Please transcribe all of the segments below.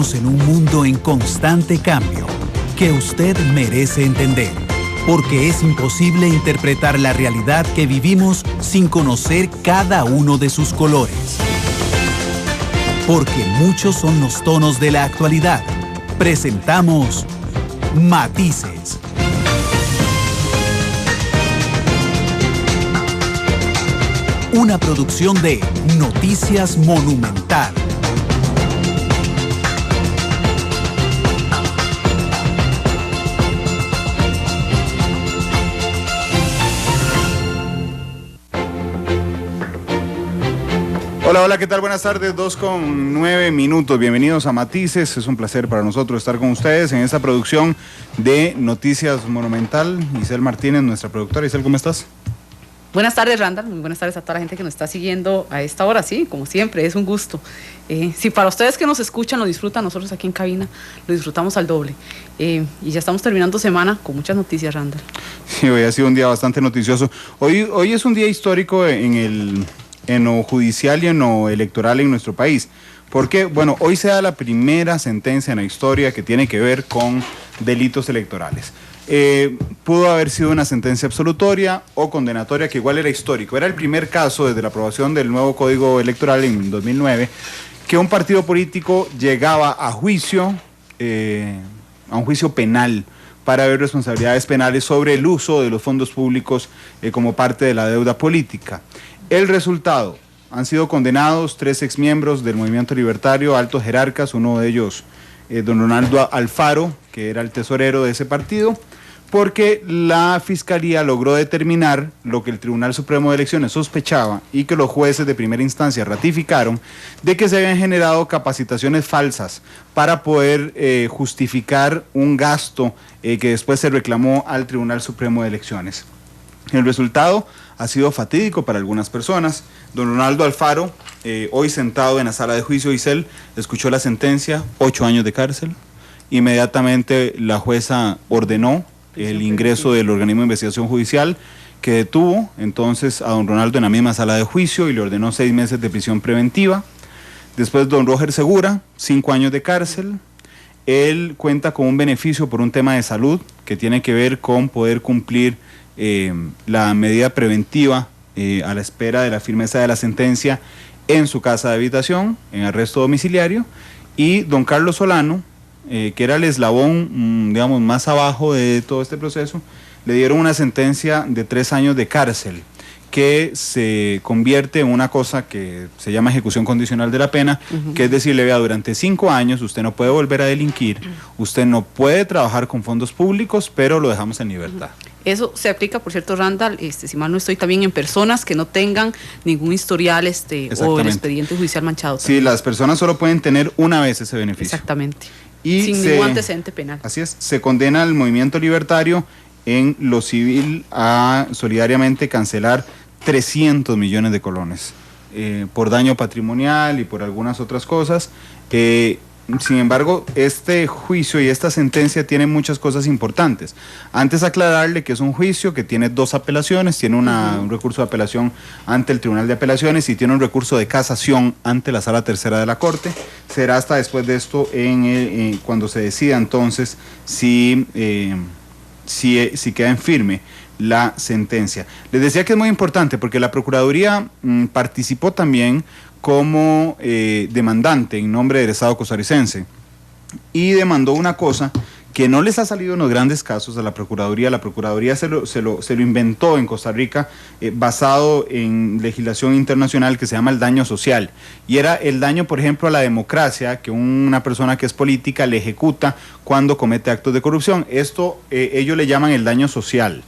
Vivimos en un mundo en constante cambio que usted merece entender, porque es imposible interpretar la realidad que vivimos sin conocer cada uno de sus colores. Porque muchos son los tonos de la actualidad. Presentamos Matices. Una producción de Noticias Monumental. Hola, ¿qué tal? Buenas tardes, 2:09. Bienvenidos a Matices. Es un placer para nosotros estar con ustedes en esta producción de Noticias Monumental. Isel Martínez, nuestra productora. Isel, ¿cómo estás? Buenas tardes, Randall. Muy buenas tardes a toda la gente que nos está siguiendo a esta hora. Sí, como siempre, es un gusto. Si para ustedes que nos escuchan lo disfrutan, nosotros aquí en cabina lo disfrutamos al doble. Y ya estamos terminando semana con muchas noticias, Randall. Sí, hoy ha sido un día bastante noticioso. Hoy es un día histórico en lo judicial y en lo electoral en nuestro país. Porque, bueno, hoy se da la primera sentencia en la historia que tiene que ver con delitos electorales. Pudo haber sido una sentencia absolutoria o condenatoria, que igual era histórico. Era el primer caso desde la aprobación del nuevo Código Electoral en 2009, que un partido político llegaba a juicio, a un juicio penal, para ver responsabilidades penales sobre el uso de los fondos públicos como parte de la deuda política. El resultado: han sido condenados 3 exmiembros del Movimiento Libertario, altos jerarcas, uno de ellos don Ronaldo Alfaro, que era el tesorero de ese partido, porque la Fiscalía logró determinar lo que el Tribunal Supremo de Elecciones sospechaba y que los jueces de primera instancia ratificaron, de que se habían generado capacitaciones falsas para poder justificar un gasto que después se reclamó al Tribunal Supremo de Elecciones. El resultado ha sido fatídico para algunas personas. Don Ronaldo Alfaro, hoy sentado en la sala de juicio, Isel, escuchó la sentencia, 8 años de cárcel. Inmediatamente la jueza ordenó el ingreso del organismo de investigación judicial, que detuvo entonces a don Ronaldo en la misma sala de juicio y le ordenó 6 meses de prisión preventiva. Después don Roger Segura, 5 años de cárcel. Él cuenta con un beneficio por un tema de salud que tiene que ver con poder cumplir la medida preventiva a la espera de la firmeza de la sentencia en su casa de habitación, en arresto domiciliario. Y don Carlos Solano, que era el eslabón, digamos, más abajo de todo este proceso, le dieron una sentencia de 3 años de cárcel, que se convierte en una cosa que se llama ejecución condicional de la pena, que es decirle, vea, durante 5 años usted no puede volver a delinquir, usted no puede trabajar con fondos públicos, pero lo dejamos en libertad. Eso se aplica, por cierto, Randall, si mal no estoy, también en personas que no tengan ningún historial o el expediente judicial manchado. Sí, las personas solo pueden tener una vez ese beneficio. Exactamente. Y sin ningún antecedente penal. Así es, se condena al movimiento libertario en lo civil a solidariamente cancelar 300 millones de colones por daño patrimonial y por algunas otras cosas. Sin embargo, este juicio y esta sentencia tienen muchas cosas importantes. Antes aclararle que es un juicio que tiene 2 apelaciones, tiene un recurso de apelación ante el Tribunal de Apelaciones y tiene un recurso de casación ante la Sala Tercera de la Corte. Será hasta después de esto cuando se decida entonces si queda en firme la sentencia. Les decía que es muy importante porque la Procuraduría participó también como demandante en nombre del Estado costarricense y demandó una cosa que no les ha salido en los grandes casos a la Procuraduría. La Procuraduría se lo inventó en Costa Rica basado en legislación internacional que se llama el daño social, y era el daño, por ejemplo, a la democracia que una persona que es política le ejecuta cuando comete actos de corrupción. Esto ellos le llaman el daño social.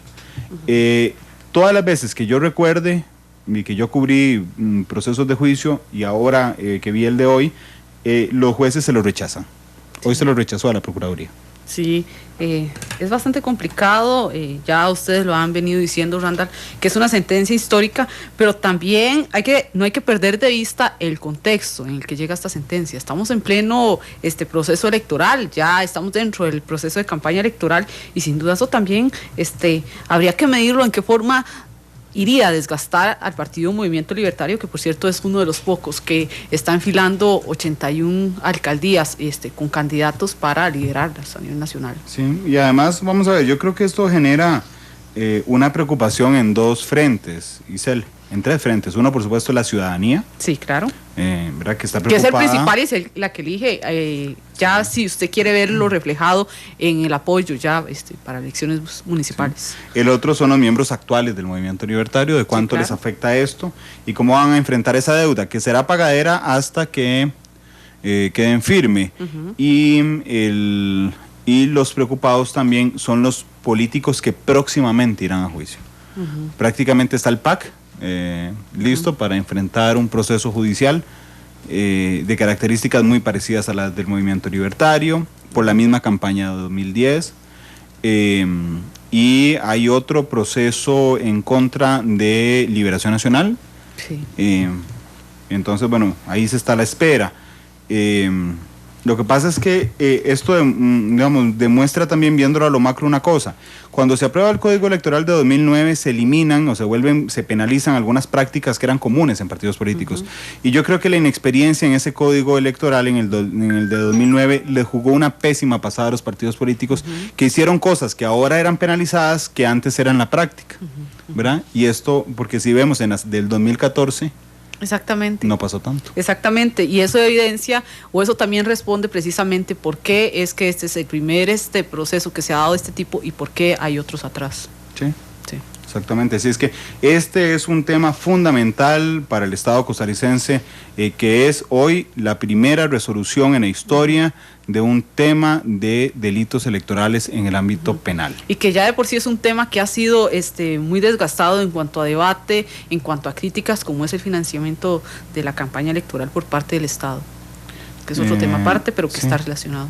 Todas las veces que yo recuerde y que yo cubrí procesos de juicio y ahora que vi el de hoy, los jueces se lo rechazan. Hoy se lo rechazó a la Procuraduría. Sí, es bastante complicado, ya ustedes lo han venido diciendo, Randall, que es una sentencia histórica, pero también no hay que perder de vista el contexto en el que llega esta sentencia. Estamos en pleno proceso electoral, ya estamos dentro del proceso de campaña electoral y sin duda eso también habría que medirlo en qué forma iría a desgastar al Partido Movimiento Libertario, que por cierto es uno de los pocos que está enfilando 81 alcaldías con candidatos para liderarlas a nivel nacional. Sí, y además, vamos a ver, yo creo que esto genera una preocupación en dos frentes, Isel, en tres frentes. Uno, por supuesto, la ciudadanía. Sí, claro. ¿Verdad? Que está preocupada. Que es el principal y es la que elige, ya si usted quiere verlo reflejado en el apoyo ya para elecciones municipales. Sí. El otro son los miembros actuales del movimiento libertario, de cuánto les afecta esto y cómo van a enfrentar esa deuda, que será pagadera hasta que queden firme. Y los preocupados también son los políticos que próximamente irán a juicio. Prácticamente está el PAC listo para enfrentar un proceso judicial de características muy parecidas a las del movimiento libertario, por la misma campaña de 2010. Y hay otro proceso en contra de Liberación Nacional. Sí. Entonces, bueno, ahí se está a la espera. Lo que pasa es que esto, digamos, demuestra también, viéndolo a lo macro, una cosa. Cuando se aprueba el Código Electoral de 2009, se eliminan o se penalizan algunas prácticas que eran comunes en partidos políticos. Y yo creo que la inexperiencia en ese Código Electoral, en el de 2009, le jugó una pésima pasada a los partidos políticos que hicieron cosas que ahora eran penalizadas, que antes eran la práctica. ¿Verdad? Y esto, porque si vemos en las del 2014... Exactamente. No pasó tanto. Exactamente, y eso evidencia, o eso también responde precisamente por qué es que este es el primer proceso que se ha dado de este tipo y por qué hay otros atrás. Sí. Exactamente, así es que este es un tema fundamental para el Estado costarricense, que es hoy la primera resolución en la historia de un tema de delitos electorales en el ámbito penal. Y que ya de por sí es un tema que ha sido muy desgastado en cuanto a debate, en cuanto a críticas, como es el financiamiento de la campaña electoral por parte del Estado, que es otro tema aparte, pero que está relacionado.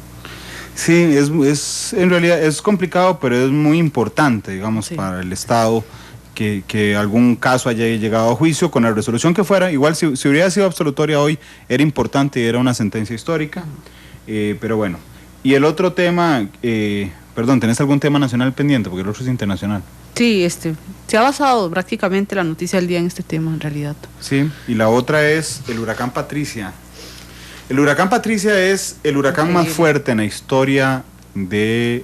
Sí, en realidad es complicado, pero es muy importante, digamos, para el Estado que algún caso haya llegado a juicio con la resolución que fuera. Igual si hubiera sido absolutoria hoy, era importante y era una sentencia histórica, pero bueno. Y el otro tema, perdón, ¿tenés algún tema nacional pendiente? Porque el otro es internacional. Sí, se ha basado prácticamente la noticia del día en este tema, en realidad. Sí, y la otra es el huracán Patricia. El huracán Patricia es el huracán más fuerte en la historia de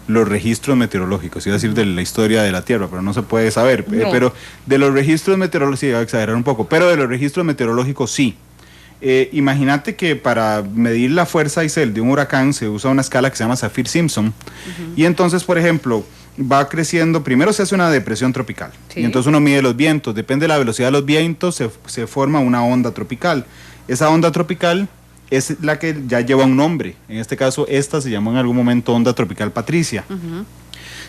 los registros meteorológicos, iba a decir de la historia de la Tierra, pero no se puede saber, pero de los registros meteorológicos, sí, voy a exagerar un poco, pero de los registros meteorológicos sí. Imagínate que para medir la fuerza, Isel, de un huracán se usa una escala que se llama Saffir-Simpson, y entonces, por ejemplo, va creciendo, primero se hace una depresión tropical, y entonces uno mide los vientos, depende de la velocidad de los vientos, se forma una onda tropical. Esa onda tropical es la que ya lleva un nombre. En este caso, esta se llamó en algún momento onda tropical Patricia.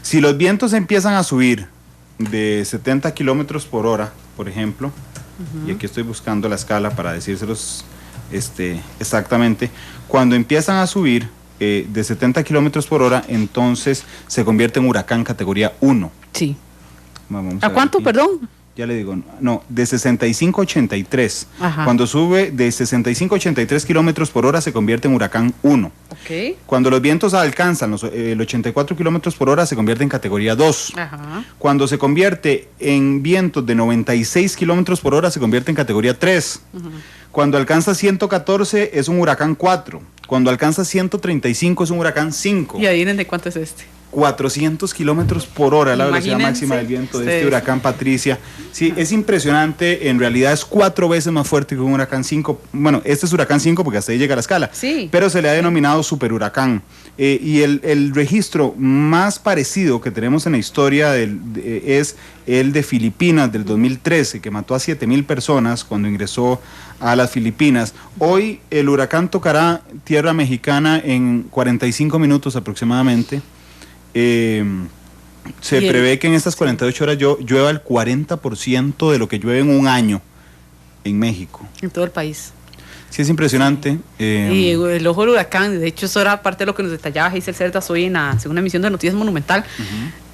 Si los vientos empiezan a subir de 70 kilómetros por hora, por ejemplo, y aquí estoy buscando la escala para decírselos exactamente, cuando empiezan a subir de 70 kilómetros por hora, entonces se convierte en huracán categoría 1. Sí. Vamos ¿A cuánto, perdón? Ya le digo, no, de 65 a 83. Cuando sube de 65 a 83 kilómetros por hora se convierte en huracán 1. Okay. Cuando los vientos alcanzan el 84 kilómetros por hora se convierte en categoría 2. Cuando se convierte en vientos de 96 kilómetros por hora se convierte en categoría 3. Cuando alcanza 114 es un huracán 4. Cuando alcanza 135 es un huracán 5. ¿Y adivinen de cuánto es este? 400 kilómetros por hora, la velocidad máxima del viento de este huracán Patricia. Sí, es impresionante, en realidad es 4 veces más fuerte que un huracán 5. Bueno, este es huracán 5 porque hasta ahí llega la escala, pero se le ha denominado superhuracán. Y el registro más parecido que tenemos en la historia es el de Filipinas del 2013, que mató a 7,000 personas cuando ingresó a las Filipinas. Hoy el huracán tocará tierra mexicana en 45 minutos aproximadamente. Se prevé que en estas 48 horas llueva el 40% de lo que llueve en un año en México. En todo el país. Sí, es impresionante. Y el ojo del huracán, de hecho eso era parte de lo que nos detallaba Giselle Cerdas hoy en la segunda emisión de Noticias Monumental.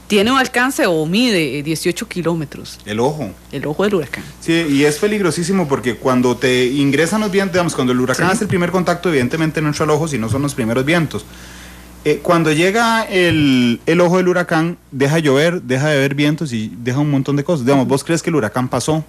Tiene un alcance o mide 18 kilómetros. El ojo. El ojo del huracán. Sí, y es peligrosísimo porque cuando te ingresan los vientos, digamos, cuando el huracán hace el primer contacto, evidentemente no entra al ojo, sino son los primeros vientos. Cuando llega el ojo del huracán, deja llover, deja de haber vientos y deja un montón de cosas. Digamos, vos crees que el huracán pasó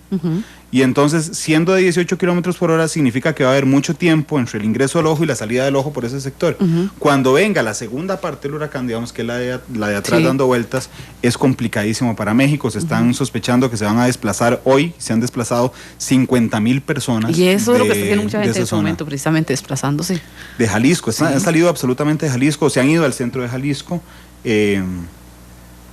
y entonces siendo de 18 kilómetros por hora significa que va a haber mucho tiempo entre el ingreso del ojo y la salida del ojo por ese sector. Cuando venga la segunda parte del huracán, digamos que es la de atrás dando vueltas, es complicadísimo para México. Se están sospechando que se van a desplazar hoy, se han desplazado 50,000 personas. Y eso es lo que está haciendo mucha gente en este momento, precisamente desplazándose. De Jalisco, han salido absolutamente de Jalisco, se han ido al centro de Jalisco.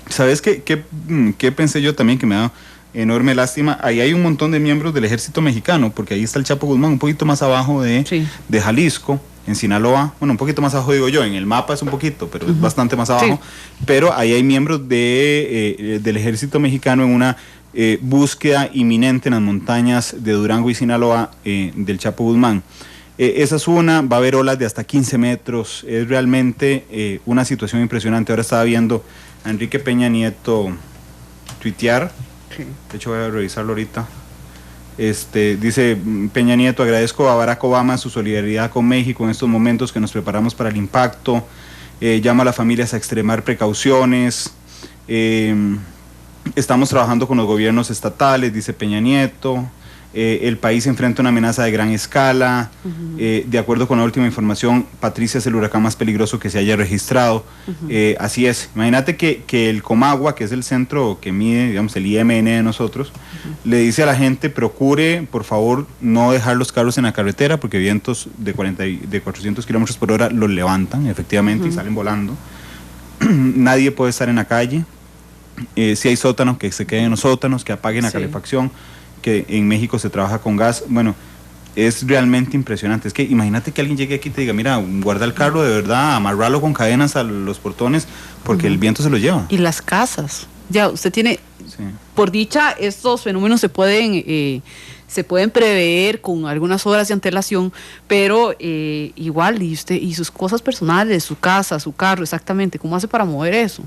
¿Sabes qué pensé yo también que me da enorme lástima? Ahí hay un montón de miembros del ejército mexicano, porque ahí está el Chapo Guzmán, un poquito más abajo de Jalisco, en Sinaloa, bueno, un poquito más abajo digo yo, en el mapa es un poquito, pero es bastante más abajo, pero ahí hay miembros del ejército mexicano en una búsqueda inminente en las montañas de Durango y Sinaloa del Chapo Guzmán. Esa es una, va a haber olas de hasta 15 metros, es realmente una situación impresionante. Ahora estaba viendo a Enrique Peña Nieto tuitear, de hecho voy a revisarlo ahorita. Dice Peña Nieto: agradezco a Barack Obama su solidaridad con México en estos momentos que nos preparamos para el impacto, llama a las familias a extremar precauciones, estamos trabajando con los gobiernos estatales, dice Peña Nieto. El país enfrenta una amenaza de gran escala. De acuerdo con la última información, Patricia es el huracán más peligroso que se haya registrado. Así es. Imagínate que el Comagua, que es el centro que mide, digamos, el IMN de nosotros, le dice a la gente: procure, por favor, no dejar los carros en la carretera, porque vientos de 400 kilómetros por hora los levantan, efectivamente, y salen volando. Nadie puede estar en la calle. Si hay sótanos, que se queden en los sótanos, que apaguen la calefacción, que en México se trabaja con gas. Bueno, es realmente impresionante. Es que imagínate que alguien llegue aquí y te diga: mira, guarda el carro de verdad, amarrarlo con cadenas a los portones, porque el viento se lo lleva. Y las casas, ya usted tiene, por dicha, estos fenómenos se pueden prever con algunas horas de antelación, pero igual, y usted y sus cosas personales, su casa, su carro, exactamente, ¿cómo hace para mover eso?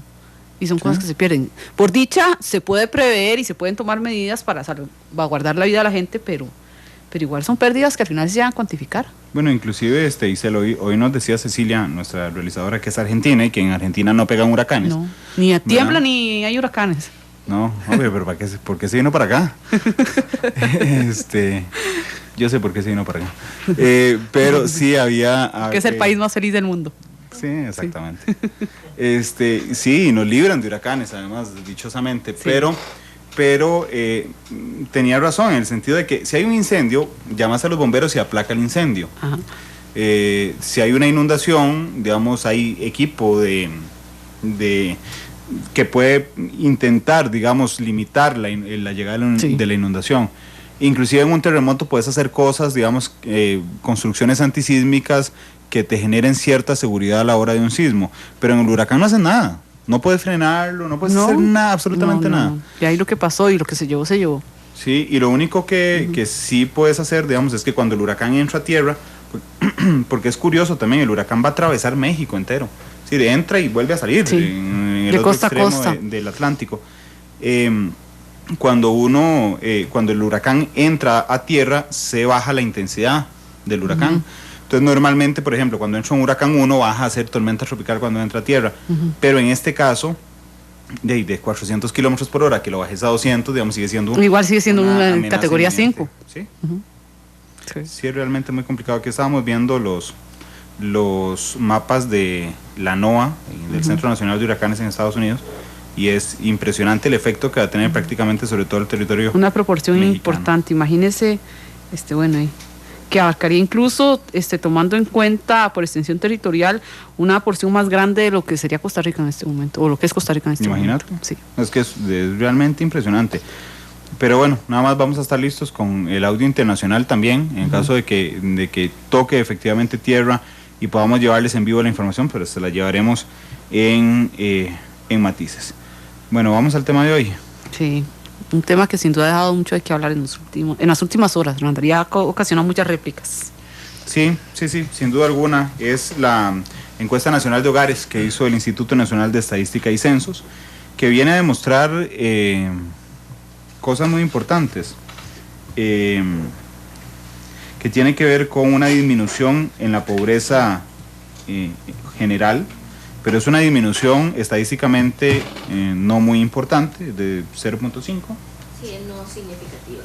Y son cosas que se pierden. Por dicha, se puede prever y se pueden tomar medidas para salvaguardar la vida de la gente, pero igual son pérdidas que al final se llegan a cuantificar. Bueno, inclusive, hoy nos decía Cecilia, nuestra realizadora, que es argentina, y que en Argentina no pegan huracanes. No, ni tiembla ni hay huracanes. No, obvio, pero ¿por qué se vino para acá? Yo sé por qué se vino para acá. Pero sí había... Que es el país más feliz del mundo. Sí, exactamente. Sí, nos libran de huracanes, además, dichosamente, pero tenía razón en el sentido de que si hay un incendio, llamas a los bomberos y aplaca el incendio. Si hay una inundación, digamos, hay equipo que puede intentar, digamos, limitar la llegada de la inundación. Inclusive en un terremoto puedes hacer cosas, digamos, construcciones antisísmicas que te generen cierta seguridad a la hora de un sismo, pero en el huracán no haces nada, no puedes frenarlo, no puedes hacer nada, absolutamente nada. Y ahí lo que pasó y lo que se llevó, se llevó. Sí, y lo único que sí puedes hacer, digamos, es que cuando el huracán entra a tierra, porque es curioso también, el huracán va a atravesar México entero, sí, entra y vuelve a salir en el otro extremo del Atlántico. Cuando el huracán entra a tierra, se baja la intensidad del huracán. Entonces normalmente, por ejemplo, cuando entra un huracán 1 baja a ser tormenta tropical cuando entra a tierra, pero en este caso, de 400 kilómetros por hora, que lo bajes a 200, digamos, sigue siendo igual sigue siendo una categoría 5. ¿Sí? Sí, es realmente muy complicado. Aquí estábamos viendo los mapas de la NOAA, del Centro Nacional de Huracanes en Estados Unidos, y es impresionante el efecto que va a tener prácticamente sobre todo el territorio una proporción mexicano. Importante, imagínese, que abarcaría incluso, tomando en cuenta por extensión territorial, una porción más grande de lo que sería Costa Rica en este momento, o lo que es Costa Rica en este momento. Sí. Es que es realmente impresionante. Pero bueno, nada más vamos a estar listos con el audio internacional también, en caso de que toque efectivamente tierra y podamos llevarles en vivo la información, pero se la llevaremos en matices. Bueno, vamos al tema de hoy. Sí. Un tema que sin duda ha dejado mucho de qué hablar en las últimas horas, ¿no? Ya ha ocasionado muchas réplicas. Sí, sin duda alguna. Es la encuesta nacional de hogares que hizo el Instituto Nacional de Estadística y Censos, que viene a demostrar cosas muy importantes, que tiene que ver con una disminución en la pobreza general, pero es una disminución estadísticamente no muy importante, de 0.5. Sí, es no significativa.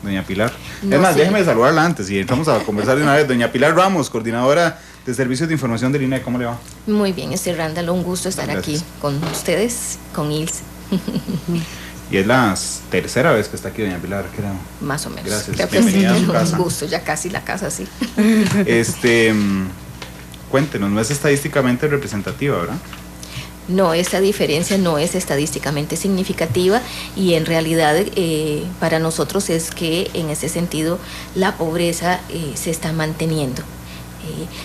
Doña Pilar. No, es más, sí. déjeme saludarla antes y entramos a conversar de una vez. Doña Pilar Ramos, coordinadora de Servicios de Información del INE, ¿cómo le va? Muy bien, Randall, un gusto estar Gracias. aquí con ustedes, con Ilse. Y es la tercera vez que está aquí doña Pilar, creo. Más o menos. Gracias. Creo que Bienvenida sí, a su casa. un gusto, ya casi la casa, sí. Cuéntenos, no es estadísticamente representativa, ¿verdad? No, esta diferencia no es estadísticamente significativa y en realidad para nosotros es que en ese sentido la pobreza se está manteniendo.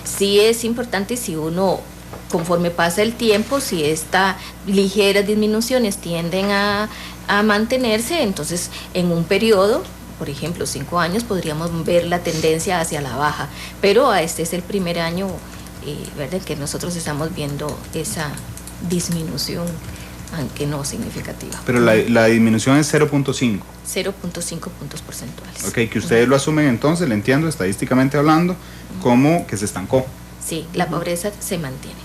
Sí es importante si uno, conforme pasa el tiempo, si estas ligeras disminuciones tienden a mantenerse, entonces en un periodo, por ejemplo 5 años, podríamos ver la tendencia hacia la baja, pero este es el primer año, ¿verdad?, que nosotros estamos viendo esa disminución, aunque no significativa. Pero la disminución es 0.5. 0.5 puntos porcentuales. Ok, que ustedes lo asumen entonces, le entiendo, estadísticamente hablando, como que se estancó. Sí, la pobreza se mantiene.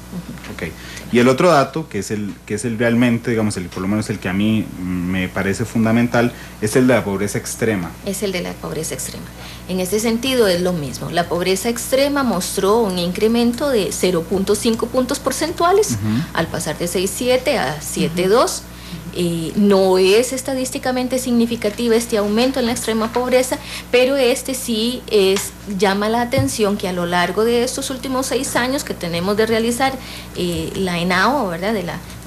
Ok. Y el otro dato, que es el realmente, digamos, por lo menos el que a mí me parece fundamental, es el de la pobreza extrema. Es el de la pobreza extrema. En este sentido es lo mismo. La pobreza extrema mostró un incremento de 0.5 puntos porcentuales al pasar de 6.7 a 7.2. No es estadísticamente significativa este aumento en la extrema pobreza, pero sí llama la atención que a lo largo de estos últimos 6 años que tenemos de realizar la ENAO, ¿verdad?,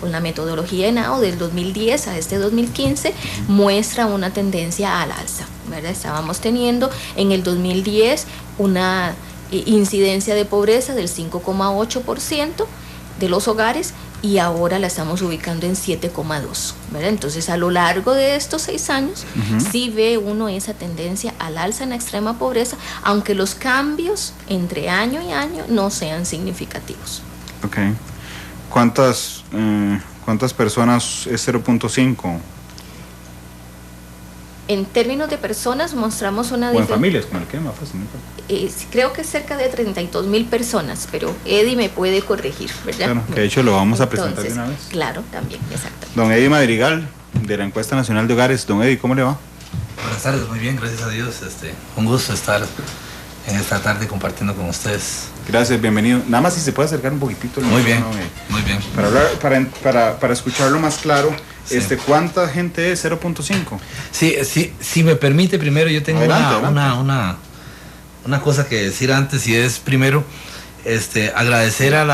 con la metodología ENAO del 2010 a este 2015, muestra una tendencia al alza, ¿verdad? Estábamos teniendo en el 2010 una incidencia de pobreza del 5,8% de los hogares, y ahora la estamos ubicando en 7,2, ¿verdad? Entonces, a lo largo de estos 6 años, sí ve uno esa tendencia al alza en la extrema pobreza, aunque los cambios entre año y año no sean significativos. Ok. ¿Cuántas personas es 0.5? En términos de personas, mostramos una O en diferencia. familias, con el que más fácil. Creo que es cerca de 32,000 personas, pero Eddie me puede corregir, ¿verdad? Claro, que de hecho lo vamos a presentar de una vez. Claro, también, exacto. Don Eddie Madrigal, de la Encuesta Nacional de Hogares. Don Eddie, ¿cómo le va? Buenas tardes, muy bien, gracias a Dios. Un gusto estar en esta tarde compartiendo con ustedes. Gracias, bienvenido. Nada más si se puede acercar un poquitito. Muy bien, muy bien. Para hablar, para escucharlo más claro, Sí. ¿Cuánta gente es 0.5? Sí, si me permite, primero yo tengo Adelante. una cosa que decir antes, y es primero agradecer a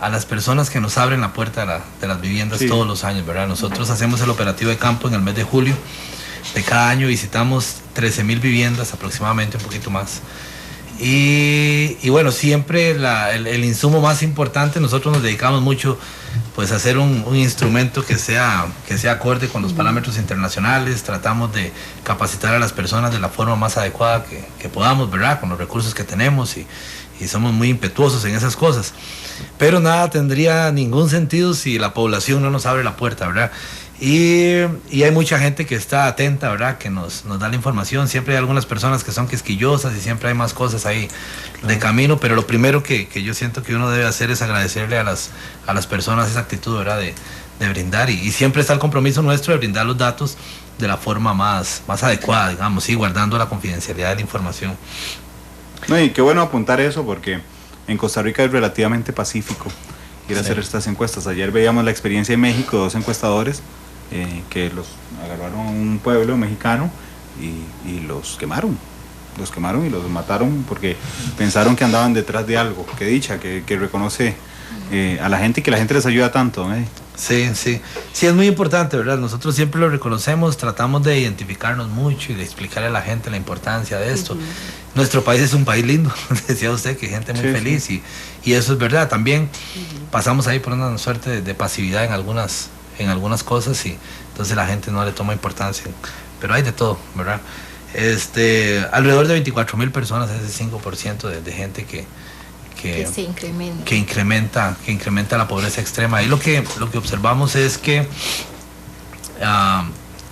las personas que nos abren la puerta de las viviendas todos los años, ¿verdad? Nosotros hacemos el operativo de campo en el mes de julio de cada año, visitamos 13,000 viviendas aproximadamente, un poquito más. Y bueno, siempre el insumo más importante, nosotros nos dedicamos mucho pues a hacer un instrumento que sea acorde con los parámetros internacionales. Tratamos de capacitar a las personas de la forma más adecuada que podamos, ¿verdad?, con los recursos que tenemos, y somos muy impetuosos en esas cosas, pero nada tendría ningún sentido si la población no nos abre la puerta, ¿verdad? Y hay mucha gente que está atenta, ¿verdad?, que nos da la información. Siempre hay algunas personas que son quisquillosas y siempre hay más cosas ahí de camino, pero lo primero que yo siento que uno debe hacer es agradecerle a las personas esa actitud, ¿verdad?, de brindar, y siempre está el compromiso nuestro de brindar los datos de la forma más adecuada, digamos, y guardando la confidencialidad de la información. No, y qué bueno apuntar eso, porque en Costa Rica es relativamente pacífico ir a hacer estas encuestas. Ayer veíamos la experiencia en México de 2 encuestadores que los agarraron a un pueblo mexicano y los quemaron y los mataron porque pensaron que andaban detrás de algo. Qué dicha que reconoce a la gente y que la gente les ayuda tanto, ¿eh? Sí, es muy importante, ¿verdad? Nosotros siempre lo reconocemos, tratamos de identificarnos mucho y de explicarle a la gente la importancia de esto. Nuestro país es un país lindo, decía usted, que hay gente muy feliz, y eso es verdad. También pasamos ahí por una suerte de pasividad en algunas cosas, y entonces la gente no le toma importancia, pero hay de todo, ¿verdad? Alrededor de 24,000 personas, ese 5% de gente que incrementa la pobreza extrema. Y lo que observamos es que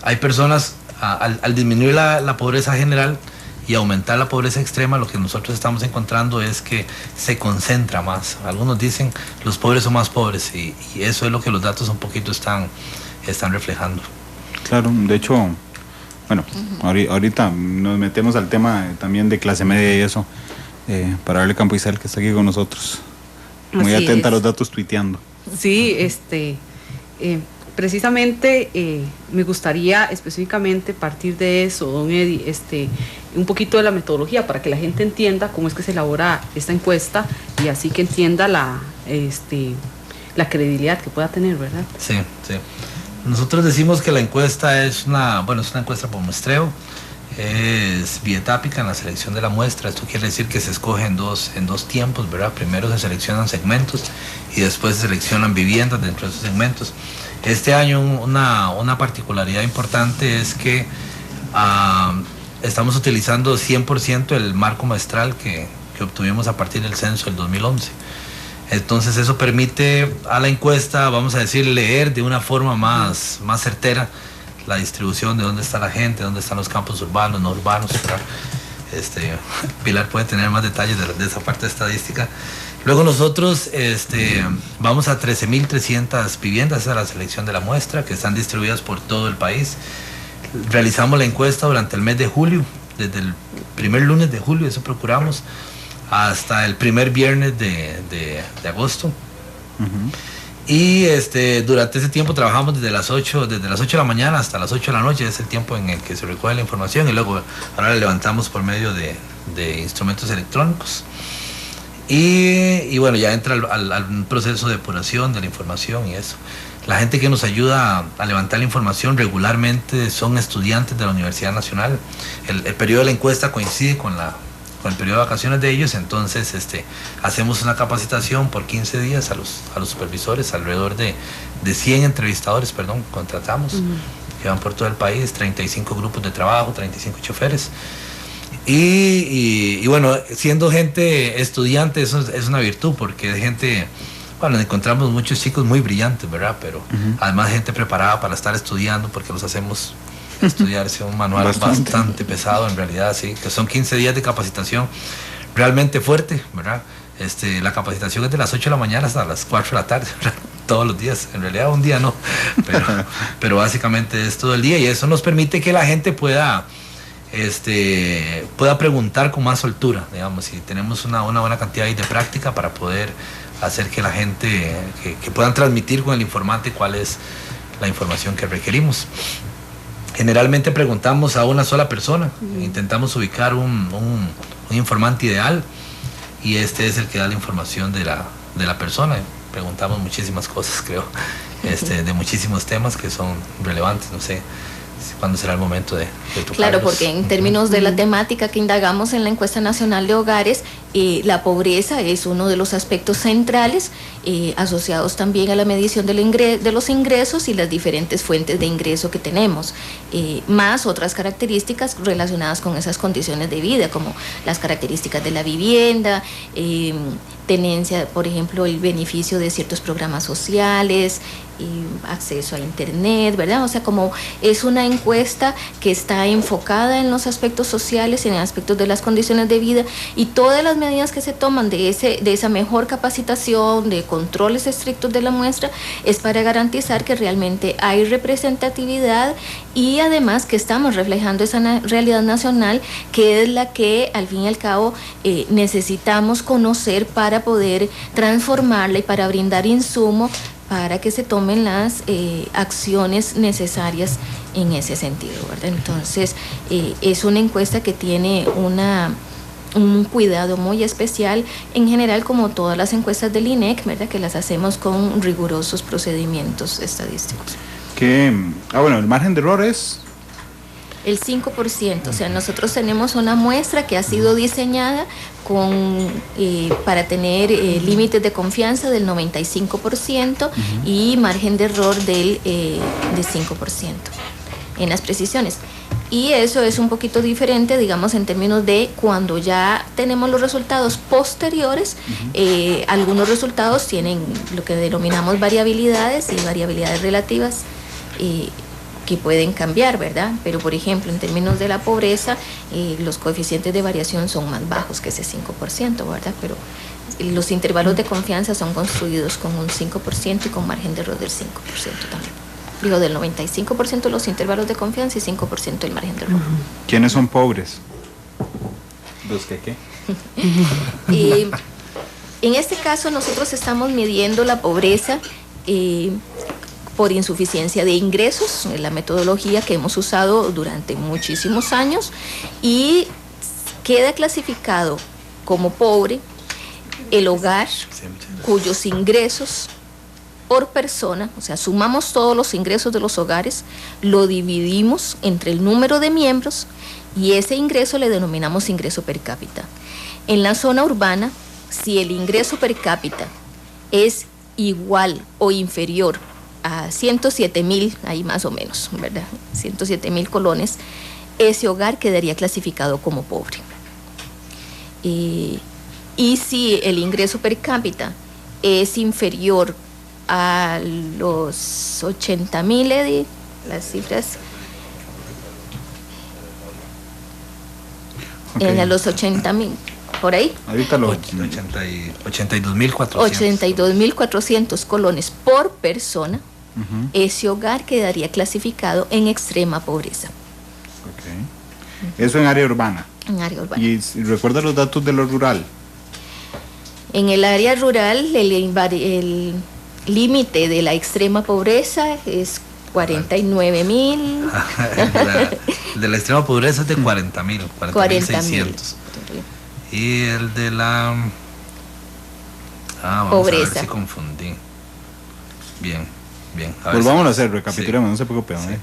hay personas, al disminuir la pobreza general, y aumentar la pobreza extrema, lo que nosotros estamos encontrando es que se concentra más. Algunos dicen los pobres son más pobres y eso es lo que los datos un poquito están reflejando. Claro, de hecho, bueno, ahorita nos metemos al tema también de clase media y eso, para darle campo a Isabel, que está aquí con nosotros. Muy Así atenta es. a los datos tuiteando. Sí, precisamente me gustaría específicamente partir de eso, don Eddie, un poquito de la metodología para que la gente entienda cómo es que se elabora esta encuesta y así que entienda la credibilidad que pueda tener, ¿verdad? Sí. Nosotros decimos que la encuesta es una encuesta por muestreo, es bietápica en la selección de la muestra. Esto quiere decir que se escoge en dos tiempos, ¿verdad? Primero se seleccionan segmentos y después se seleccionan viviendas dentro de esos segmentos. Este año una particularidad importante es que estamos utilizando 100% el marco muestral que obtuvimos a partir del censo del 2011. Entonces eso permite a la encuesta, vamos a decir, leer de una forma más certera la distribución de dónde está la gente, dónde están los campos urbanos, no urbanos, ¿verdad? Pilar puede tener más detalles de esa parte estadística. Luego nosotros vamos a 13.300 viviendas, esa es la selección de la muestra, que están distribuidas por todo el país. Realizamos la encuesta durante el mes de julio, desde el primer lunes de julio, eso procuramos, hasta el primer viernes de agosto. Y durante ese tiempo trabajamos desde las 8 de la mañana hasta las 8 de la noche, es el tiempo en el que se recoge la información, y luego ahora la levantamos por medio de instrumentos electrónicos. Y bueno, ya entra al proceso de depuración de la información y eso. La gente que nos ayuda a levantar la información regularmente son estudiantes de la Universidad Nacional. El periodo de la encuesta coincide con el periodo de vacaciones de ellos, entonces hacemos una capacitación por 15 días a los supervisores, alrededor de 100 entrevistadores, contratamos, que van por todo el país, 35 grupos de trabajo, 35 choferes. Y bueno, siendo gente estudiante, eso es una virtud, porque de gente, bueno, encontramos muchos chicos muy brillantes, ¿verdad? Pero además gente preparada para estar estudiando, porque los hacemos estudiarse un manual bastante pesado en realidad, sí, que son 15 días de capacitación realmente fuerte, ¿verdad? La capacitación es de las 8 de la mañana hasta las 4 de la tarde, ¿verdad? Todos los días, en realidad un día no, pero básicamente es todo el día, y eso nos permite que la gente pueda preguntar con más soltura, digamos, y tenemos una buena cantidad de práctica para poder hacer que la gente, que puedan transmitir con el informante cuál es la información que requerimos. Generalmente preguntamos a una sola persona, intentamos ubicar un informante ideal, y es el que da la información de la persona. Preguntamos muchísimas cosas, creo, de muchísimos temas que son relevantes, no sé cuándo será el momento de tocarlos. Claro, porque en términos de la temática que indagamos en la encuesta nacional de hogares, la pobreza es uno de los aspectos centrales, asociados también a la medición de los ingresos y las diferentes fuentes de ingreso que tenemos, más otras características relacionadas con esas condiciones de vida, como las características de la vivienda, tenencia, por ejemplo, el beneficio de ciertos programas sociales, acceso a internet, ¿verdad? O sea, como es una encuesta que está enfocada en los aspectos sociales, en aspectos de las condiciones de vida, y todas las medidas que se toman de esa mejor capacitación, de controles estrictos de la muestra, es para garantizar que realmente hay representatividad, y además que estamos reflejando esa realidad nacional, que es la que al fin y al cabo necesitamos conocer para poder transformarla y para brindar insumo para que se tomen las acciones necesarias en ese sentido, ¿verdad? Entonces, es una encuesta que tiene un cuidado muy especial, en general, como todas las encuestas del INEC, ¿verdad? Que las hacemos con rigurosos procedimientos estadísticos. Bueno, el margen de error es el 5%, o sea, nosotros tenemos una muestra que ha sido diseñada para tener límites de confianza del 95% y margen de error de 5% en las precisiones. Y eso es un poquito diferente, digamos, en términos de cuando ya tenemos los resultados posteriores. Algunos resultados tienen lo que denominamos variabilidades y variabilidades relativas, que pueden cambiar, ¿verdad? Pero, por ejemplo, en términos de la pobreza, los coeficientes de variación son más bajos que ese 5%, ¿verdad? Pero los intervalos de confianza son construidos con un 5% y con margen de error del 5% también. Digo, del 95% los intervalos de confianza y 5% el margen de error. ¿Quiénes son pobres? ¿Los que qué? En este caso, nosotros estamos midiendo la pobreza por insuficiencia de ingresos, la metodología que hemos usado durante muchísimos años, y queda clasificado como pobre el hogar cuyos ingresos por persona, o sea, sumamos todos los ingresos de los hogares, lo dividimos entre el número de miembros y ese ingreso le denominamos ingreso per cápita. En la zona urbana, si el ingreso per cápita es igual o inferior a 107,000, ahí más o menos, ¿verdad? 107,000 colones, ese hogar quedaría clasificado como pobre. Y si el ingreso per cápita es inferior a los 80,000, las cifras, Okay. En los 80,000, por ahí. Ahorita lo... 82.400. 82,400 colones por persona. Ese hogar quedaría clasificado en extrema pobreza. Okay. Eso en área urbana. En área urbana. ¿Y recuerda los datos de lo rural? En el área rural, el límite de la extrema pobreza es 49,000. De la extrema pobreza es de 40,000, 40,600. Y el de la... vamos pobreza. a ver si confundí. Bien. Pues vamos a hacer, recapitulemos, sí. No se preocupen. Sí.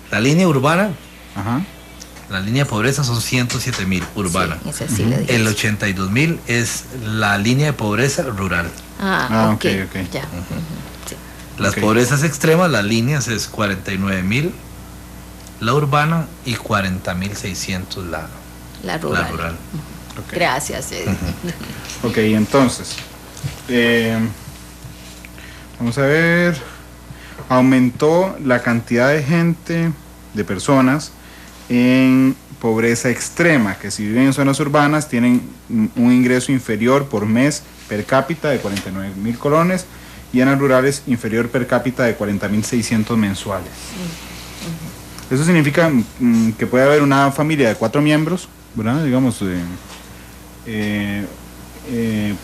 La línea urbana, ajá, la línea de pobreza son 107,000 urbana. Sí, esa sí la dije. El 82,000 es la línea de pobreza rural. Ok. Ya. Sí. Las pobrezas extremas, las líneas es 49,000 la urbana y 40,600 la rural. Okay. Gracias. Ok, entonces, vamos a ver, aumentó la cantidad de gente, de personas en pobreza extrema, que si viven en zonas urbanas tienen un ingreso inferior por mes per cápita de 49,000 colones y en las rurales inferior per cápita de 40,600 mensuales. Eso significa que puede haber una familia de 4 miembros, ¿verdad? Digamos,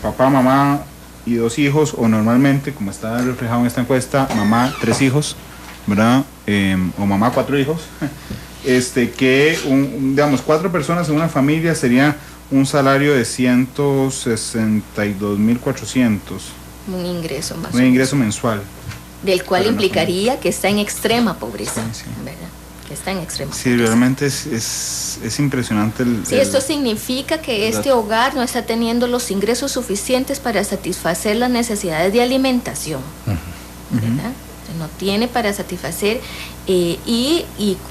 papá, mamá y 2 hijos, o normalmente, como está reflejado en esta encuesta, mamá, 3 hijos, ¿verdad? O mamá, 4 hijos. Que digamos, 4 personas en una familia sería un salario de 162,400. Un ingreso más. Un ingreso mensual. Del cual implicaría que está en extrema pobreza, sí. ¿Verdad? Que está en extrema pobreza. Sí, realmente es impresionante esto significa que este hogar no está teniendo los ingresos suficientes para satisfacer las necesidades de alimentación, ¿verdad? No tiene para satisfacer y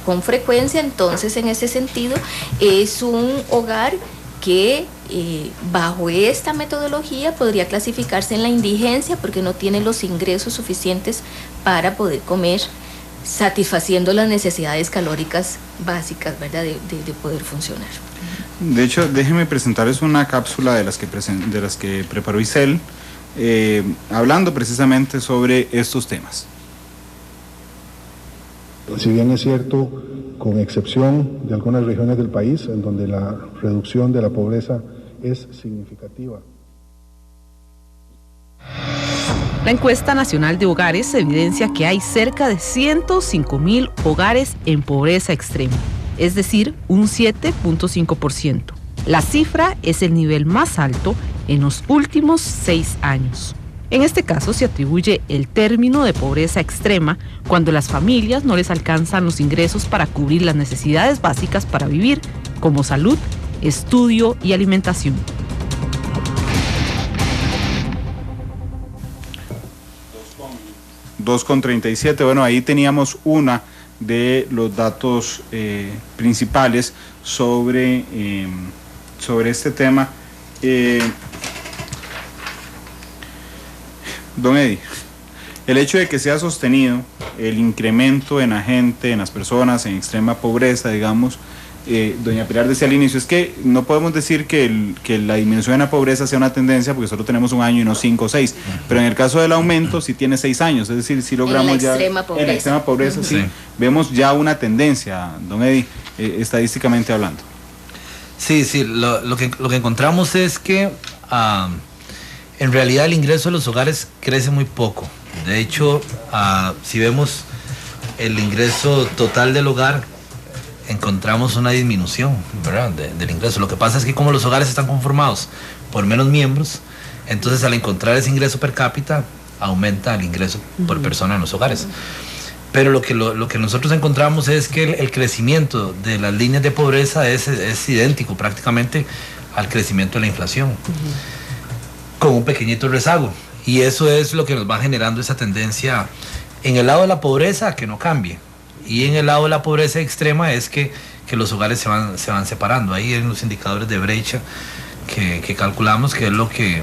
con frecuencia, entonces, en ese sentido, es un hogar que bajo esta metodología podría clasificarse en la indigencia porque no tiene los ingresos suficientes para poder comer, satisfaciendo las necesidades calóricas básicas, ¿verdad? De poder funcionar. De hecho, déjenme presentarles una cápsula de las que preparó Isel, hablando precisamente sobre estos temas. Si bien es cierto, con excepción de algunas regiones del país en donde la reducción de la pobreza es significativa. La encuesta nacional de hogares evidencia que hay cerca de 105,000 hogares en pobreza extrema, es decir, un 7.5%. La cifra es el nivel más alto en los últimos 6 años. En este caso se atribuye el término de pobreza extrema cuando las familias no les alcanzan los ingresos para cubrir las necesidades básicas para vivir, como salud, estudio y alimentación. $2.37, bueno, ahí teníamos una de los datos principales sobre este tema. Don Eddie, el hecho de que sea sostenido el incremento en la gente, en las personas en extrema pobreza, digamos, doña Pilar decía al inicio, es que no podemos decir que la disminución en la pobreza sea una tendencia porque solo tenemos un año y no 5 o 6, pero en el caso del aumento sí tiene 6 años, es decir, si logramos ya en la extrema pobreza, sí, vemos ya una tendencia, don Eddie, estadísticamente hablando. Sí, lo que encontramos es que en realidad el ingreso de los hogares crece muy poco. De hecho, si vemos el ingreso total del hogar, encontramos una disminución, ¿verdad?, del ingreso. Lo que pasa es que como los hogares están conformados por menos miembros, entonces al encontrar ese ingreso per cápita, aumenta el ingreso por persona en los hogares. Pero lo que nosotros encontramos es que el crecimiento de las líneas de pobreza es idéntico prácticamente al crecimiento de la inflación, con un pequeñito rezago. Y eso es lo que nos va generando esa tendencia en el lado de la pobreza que no cambie. Y en el lado de la pobreza extrema es que los hogares se van separando. Ahí en los indicadores de brecha que calculamos, que es lo que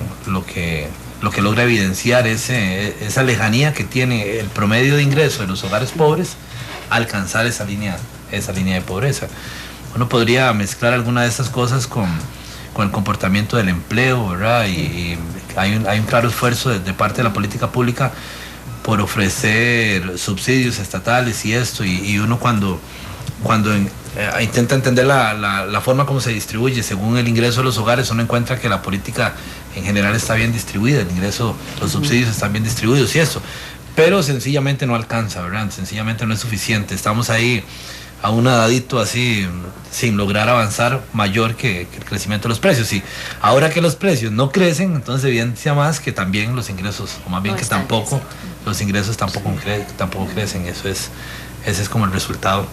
logra evidenciar esa lejanía que tiene el promedio de ingreso de los hogares pobres a alcanzar esa línea de pobreza. Uno podría mezclar alguna de esas cosas con el comportamiento del empleo, ¿verdad? Y hay un claro esfuerzo de parte de la política pública por ofrecer subsidios estatales y esto, y uno cuando intenta entender la forma como se distribuye según el ingreso de los hogares, uno encuentra que la política en general está bien distribuida, el ingreso, los subsidios están bien distribuidos y eso, pero sencillamente no alcanza, ¿verdad? Sencillamente no es suficiente. Estamos ahí a un dadito así, sin lograr avanzar mayor que el crecimiento de los precios. Y ahora que los precios no crecen, entonces evidencia más que también los ingresos, o más bien que tampoco, los ingresos tampoco crecen. Ese es como el resultado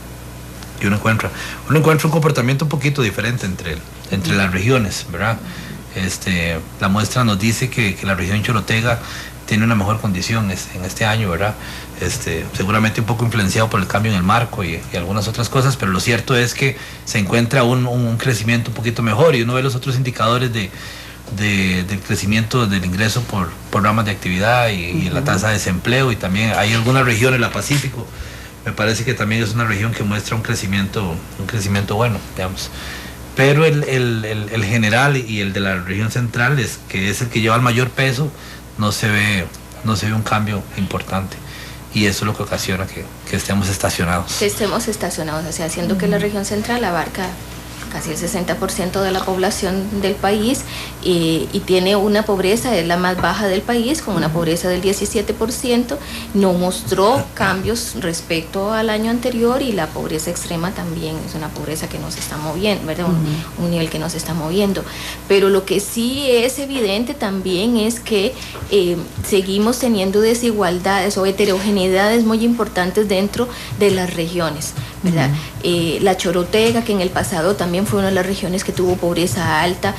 que uno encuentra. Uno encuentra un comportamiento un poquito diferente entre las regiones, ¿verdad? La muestra nos dice que la región Chorotega tiene una mejor condición en este año, ¿verdad? Seguramente un poco influenciado por el cambio en el marco y algunas otras cosas, pero lo cierto es que se encuentra un crecimiento un poquito mejor, y uno ve los otros indicadores del crecimiento del ingreso por ramas de actividad y la tasa de desempleo, y también hay algunas regiones, la Pacífico, me parece que también es una región que muestra un crecimiento bueno, digamos. Pero el general y el de la región central, que es el que lleva el mayor peso, no se ve un cambio importante, y eso es lo que ocasiona que estemos estacionados. O sea, haciendo que la región central abarca casi el 60% de la población del país, y tiene una pobreza, es la más baja del país, con una pobreza del 17%, no mostró cambios respecto al año anterior, y la pobreza extrema también es una pobreza que nos está moviendo, ¿verdad? Un nivel que nos está moviendo. Pero lo que sí es evidente también es que seguimos teniendo desigualdades o heterogeneidades muy importantes dentro de las regiones, ¿verdad? La Chorotega, que en el pasado también fue una de las regiones que tuvo pobreza alta,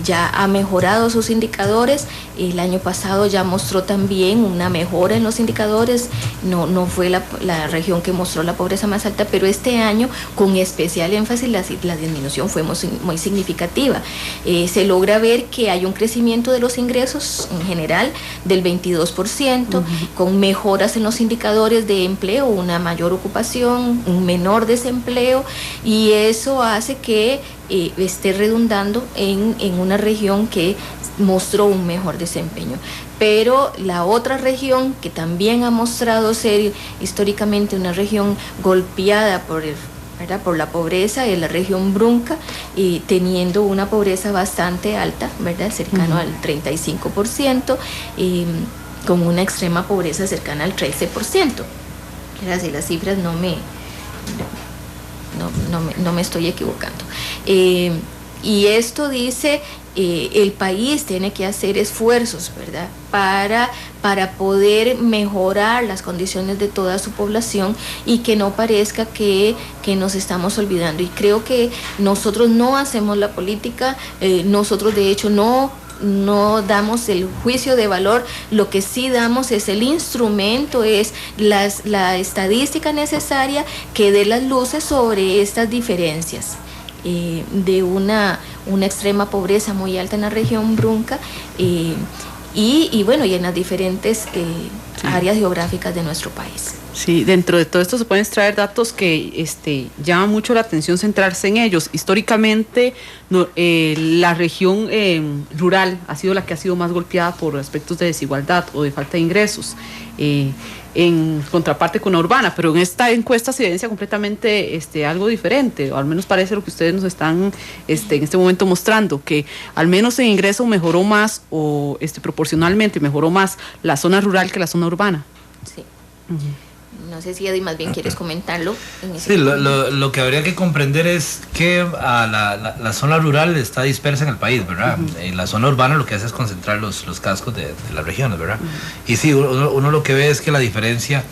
ya ha mejorado sus indicadores. El año pasado ya mostró también una mejora en los indicadores, no fue la región que mostró la pobreza más alta, pero este año con especial énfasis la disminución fue muy significativa. Se logra ver que hay un crecimiento de los ingresos en general del 22%, con mejoras en los indicadores de empleo, una mayor ocupación, un menor desempleo, y eso hace que esté redundando en una región que mostró un mejor desempeño. Pero la otra región que también ha mostrado ser históricamente una región golpeada por la pobreza es la región Brunca, teniendo una pobreza bastante alta, ¿verdad? Cercano al 35%, con una extrema pobreza cercana al 13%. Si las cifras no me estoy equivocando. Y esto dice, el país tiene que hacer esfuerzos, ¿verdad?, para poder mejorar las condiciones de toda su población, y que no parezca que nos estamos olvidando. Y creo que nosotros no hacemos la política, nosotros de hecho no damos el juicio de valor, lo que sí damos es el instrumento, es la estadística necesaria que dé las luces sobre estas diferencias de una extrema pobreza muy alta en la región Brunca, y bueno, y en las diferentes áreas geográficas de nuestro país. Sí, dentro de todo esto se pueden extraer datos que llaman mucho la atención centrarse en ellos. Históricamente, la región rural ha sido la que ha sido más golpeada por aspectos de desigualdad o de falta de ingresos, en contraparte con la urbana, pero en esta encuesta se evidencia completamente algo diferente, o al menos parece lo que ustedes nos están en este momento mostrando, que al menos en ingreso mejoró más o proporcionalmente mejoró más la zona rural que la zona urbana. Sí. No sé si Eddie más bien quieres comentarlo. Sí, lo que habría que comprender es que la zona rural está dispersa en el país, ¿verdad? En la zona urbana lo que hace es concentrar los cascos de las regiones, ¿verdad? Y sí, uno lo que ve es que la diferencia,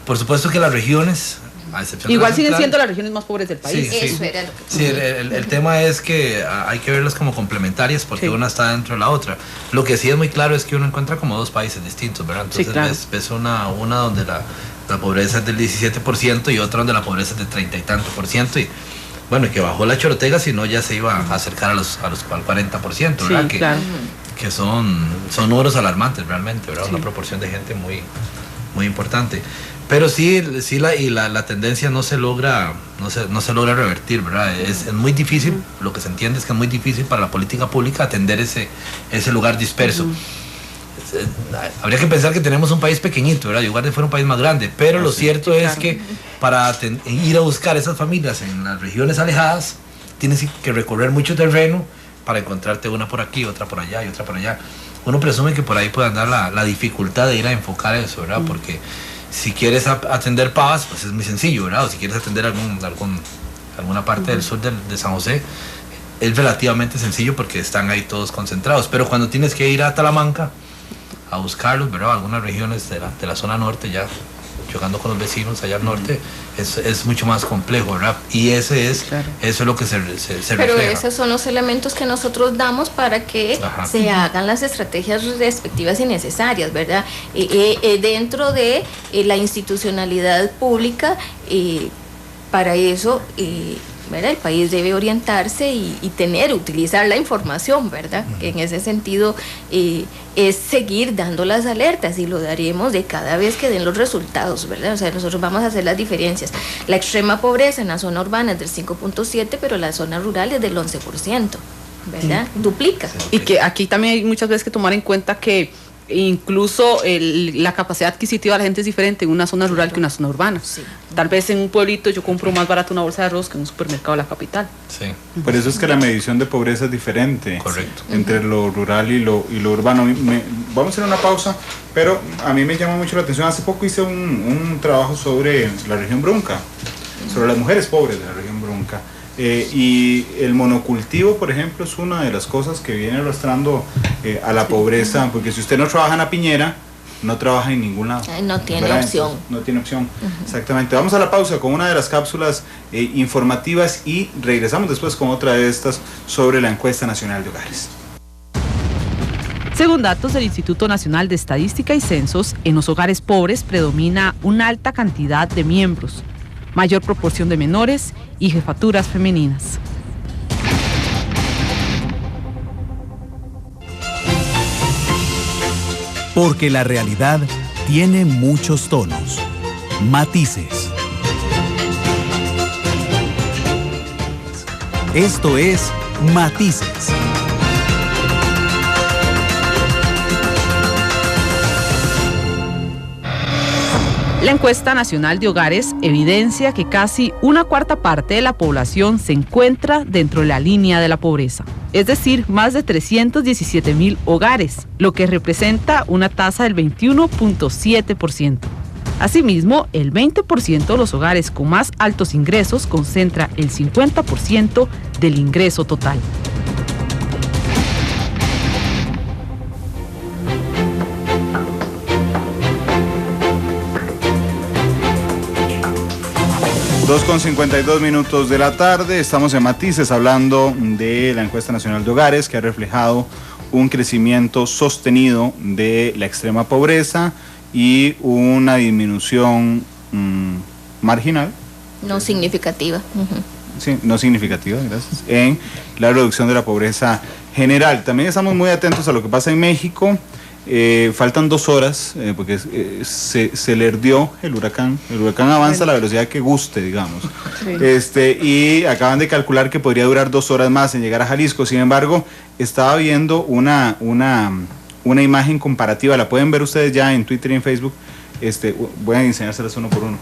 por supuesto que las regiones, a excepción igual de siguen siendo las regiones más pobres del país. Sí, Eso era lo que... Sí, el tema es que hay que verlas como complementarias porque una está dentro de la otra. Lo que sí es muy claro es que uno encuentra como dos países distintos, ¿verdad? Entonces claro, ves una donde la pobreza es del 17% y otra donde la pobreza es del 30 y tanto por ciento, y bueno, que bajó la Chorotega, si no ya se iba a acercar al 40%, ¿verdad? Sí, claro. Que son números alarmantes realmente, ¿verdad? Una proporción de gente muy, muy importante. Pero sí la tendencia no se logra revertir, ¿verdad? Es muy difícil, lo que se entiende es que es muy difícil para la política pública atender ese lugar disperso. Habría que pensar que tenemos un país pequeñito, ¿verdad? Y Ugarte fuera un país más grande, pero lo cierto es que para ir a buscar esas familias en las regiones alejadas, tienes que recorrer mucho terreno para encontrarte una por aquí, otra por allá y otra por allá. Uno presume que por ahí puede andar la dificultad de ir a enfocar eso, ¿verdad? Porque si quieres atender Pavas, pues es muy sencillo, ¿verdad? O si quieres atender alguna parte del sur de San José, es relativamente sencillo porque están ahí todos concentrados. Pero cuando tienes que ir a Talamanca a buscarlos, ¿verdad? Algunas regiones de la zona norte, ya chocando con los vecinos allá al norte, es mucho más complejo, ¿verdad? Y eso es lo que se Pero refleja. esos son los elementos que nosotros damos para que se hagan las estrategias respectivas y necesarias, ¿verdad? Dentro de la institucionalidad pública, para eso, ¿verdad? El país debe orientarse y utilizar la información, ¿verdad? Que en ese sentido es seguir dando las alertas, y lo daremos de cada vez que den los resultados, ¿verdad? O sea, nosotros vamos a hacer las diferencias. La extrema pobreza en la zona urbana es del 5.7%, pero la zona rural es del 11%, ¿verdad? Duplica. Y que aquí también hay muchas veces que tomar en cuenta que incluso la capacidad adquisitiva de la gente es diferente en una zona rural que en una zona urbana. Sí. Tal vez en un pueblito yo compro más barato una bolsa de arroz que en un supermercado de la capital. Sí. Por eso es que la medición de pobreza es diferente. Correcto. Entre lo rural y lo urbano. Vamos a hacer una pausa, pero a mí me llama mucho la atención. Hace poco hice un trabajo sobre la región Brunca, sobre las mujeres pobres de la región Brunca. Y el monocultivo, por ejemplo, es una de las cosas que viene arrastrando a la pobreza, porque si usted no trabaja en la piñera, no trabaja en ningún lado. No tiene opción. Entonces, no tiene opción. Exactamente. Vamos a la pausa con una de las cápsulas informativas y regresamos después con otra de estas sobre la encuesta nacional de hogares. Según datos del Instituto Nacional de Estadística y Censos, en los hogares pobres predomina una alta cantidad de miembros, mayor proporción de menores y jefaturas femeninas. Porque la realidad tiene muchos tonos, matices. Esto es Matices. La encuesta nacional de hogares evidencia que casi una cuarta parte de la población se encuentra dentro de la línea de la pobreza, es decir, más de 317,000 hogares, lo que representa una tasa del 21.7%. Asimismo, el 20% de los hogares con más altos ingresos concentra el 50% del ingreso total. Con 52 minutos de la tarde, estamos en Matices hablando de la encuesta nacional de hogares que ha reflejado un crecimiento sostenido de la extrema pobreza y una disminución marginal. No significativa. Sí, no significativa, gracias, en la reducción de la pobreza general. También estamos muy atentos a lo que pasa en México. Faltan 2 horas, porque se le herdió el huracán. El huracán avanza a la velocidad que guste, digamos. Sí. Y acaban de calcular que podría durar 2 horas más en llegar a Jalisco. Sin embargo, estaba viendo una imagen comparativa, la pueden ver ustedes ya en Twitter y en Facebook. Voy a enseñárselas uno por uno.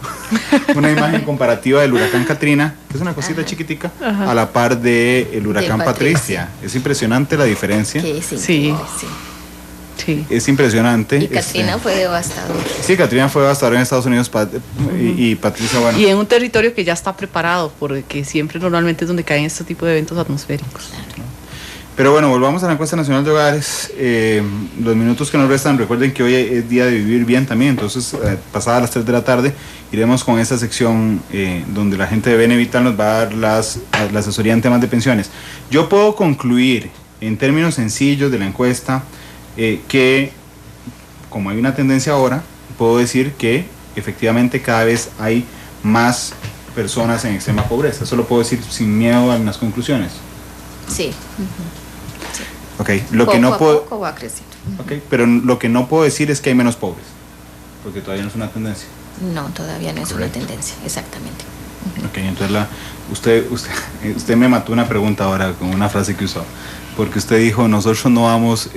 Una imagen comparativa del huracán Katrina, que es una cosita chiquitica, a la par del huracán Patricia. Es impresionante la diferencia. Sí. Es impresionante. Y Katrina fue devastador. Sí, Katrina fue devastador en Estados Unidos y Patricia, bueno. Y en un territorio que ya está preparado, porque siempre normalmente es donde caen este tipo de eventos atmosféricos. Claro. Pero bueno, volvamos a la encuesta nacional de hogares. Los minutos que nos restan, recuerden que hoy es día de vivir bien también, entonces pasadas las 3 de la tarde iremos con esta sección donde la gente de Benevital nos va a dar la asesoría en temas de pensiones. Yo puedo concluir en términos sencillos de la encuesta que, como hay una tendencia ahora, puedo decir que efectivamente cada vez hay más personas en extrema pobreza. Eso lo puedo decir sin miedo a las conclusiones. Sí. Okay, lo que no puedo, poco va creciendo. Okay, pero lo que no puedo decir es que hay menos pobres, porque todavía no es una tendencia. No, todavía no es una tendencia, exactamente. Ok, entonces usted me mató una pregunta ahora con una frase que usó, porque usted dijo, nosotros no vamos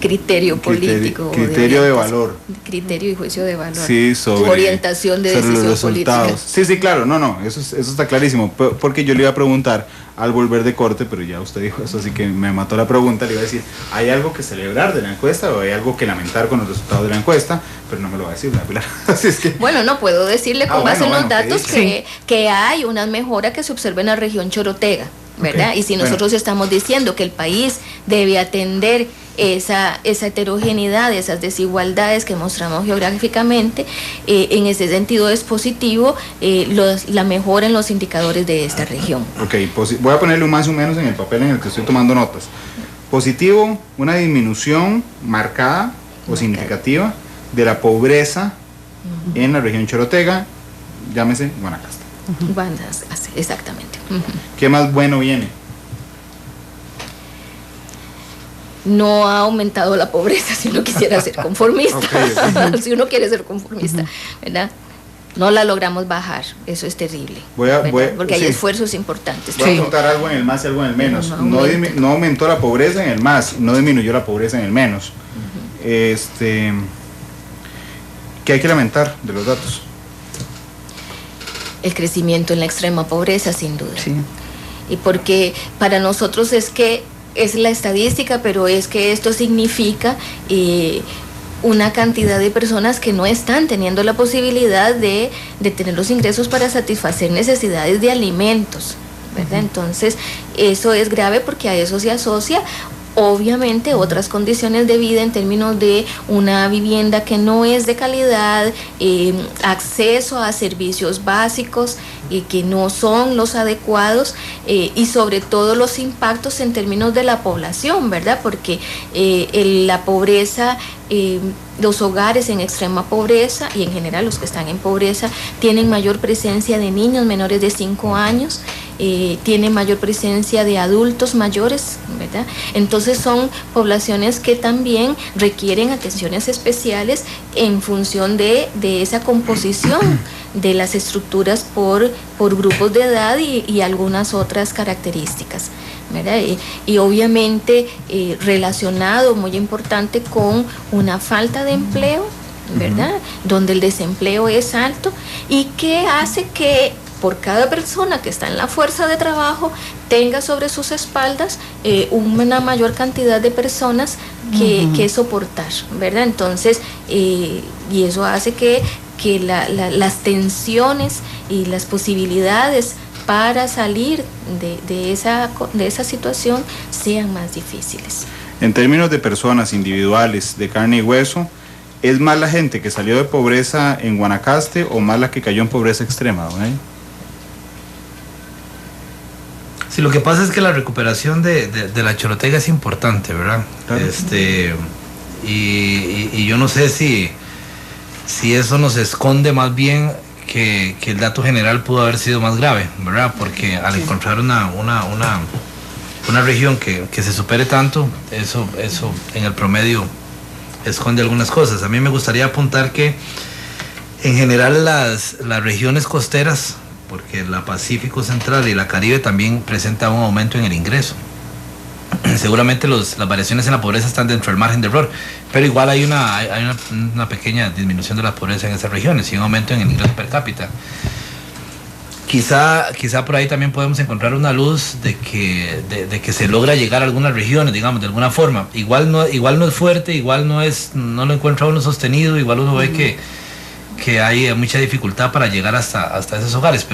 criterio político, criterio de valor, criterio y juicio de valor, sí, sobre orientación de decisión los resultados política. Sí, claro, no, eso está clarísimo, porque yo le iba a preguntar al volver de corte, pero ya usted dijo eso, así que me mató la pregunta. Le iba a decir, ¿hay algo que celebrar de la encuesta o hay algo que lamentar con los resultados de la encuesta? Pero no me lo va a decir, Pilar. Así es que... Bueno, no puedo decirle con base en los datos que hay una mejora que se observa en la región Chorotega, ¿verdad? Okay. Y si nosotros estamos diciendo que el país debe atender esa heterogeneidad, esas desigualdades que mostramos geográficamente, en ese sentido es positivo la mejora en los indicadores de esta región. Ok, voy a ponerle un más o menos en el papel en el que estoy tomando notas. Positivo, una disminución marcada o significativa de la pobreza en la región Chorotega, llámese Guanacaste. Exactamente. ¿Qué más bueno viene? No ha aumentado la pobreza si uno quisiera ser conformista. Okay. Si uno quiere ser conformista, ¿verdad? No la logramos bajar, eso es terrible. Porque hay esfuerzos importantes. Voy a contar algo en el más y algo en el menos. No aumentó la pobreza en el más, no disminuyó la pobreza en el menos. ¿Qué hay que lamentar de los datos? El crecimiento en la extrema pobreza, sin duda. Sí. Y porque para nosotros es la estadística, pero es que esto significa una cantidad de personas que no están teniendo la posibilidad de tener los ingresos para satisfacer necesidades de alimentos, ¿verdad? Entonces, eso es grave porque a eso se asocia obviamente otras condiciones de vida en términos de una vivienda que no es de calidad, acceso a servicios básicos que no son los adecuados, y sobre todo los impactos en términos de la población, ¿verdad? Porque la pobreza, los hogares en extrema pobreza y en general los que están en pobreza tienen mayor presencia de niños menores de 5 años, tienen mayor presencia de adultos mayores, ¿verdad? Entonces son poblaciones que también requieren atenciones especiales en función de esa composición de las estructuras por grupos de edad y algunas otras características, ¿verdad? Y obviamente relacionado muy importante con una falta de empleo, ¿verdad? Donde el desempleo es alto y que hace que por cada persona que está en la fuerza de trabajo tenga sobre sus espaldas una mayor cantidad de personas que soportar, ¿verdad? Entonces, y eso hace que las tensiones y las posibilidades para salir de esa situación sean más difíciles. En términos de personas individuales de carne y hueso, ¿es más la gente que salió de pobreza en Guanacaste o más la que cayó en pobreza extrema, ¿no? Sí, lo que pasa es que la recuperación de la Chorotega es importante, ¿verdad? Claro. Y yo no sé si eso nos esconde más bien que el dato general pudo haber sido más grave, ¿verdad? Porque al encontrar una una región que se supere tanto, eso en el promedio esconde algunas cosas. A mí me gustaría apuntar que en general las regiones costeras, porque la Pacífico Central y la Caribe también presenta un aumento en el ingreso. Seguramente las variaciones en la pobreza están dentro del margen de error, pero igual hay una pequeña disminución de la pobreza en esas regiones y un aumento en el ingreso per cápita. Quizá por ahí también podemos encontrar una luz de que se logra llegar a algunas regiones, digamos, de alguna forma. Igual no es fuerte, igual no lo encuentra uno sostenido, igual uno ve que hay mucha dificultad para llegar hasta esos hogares,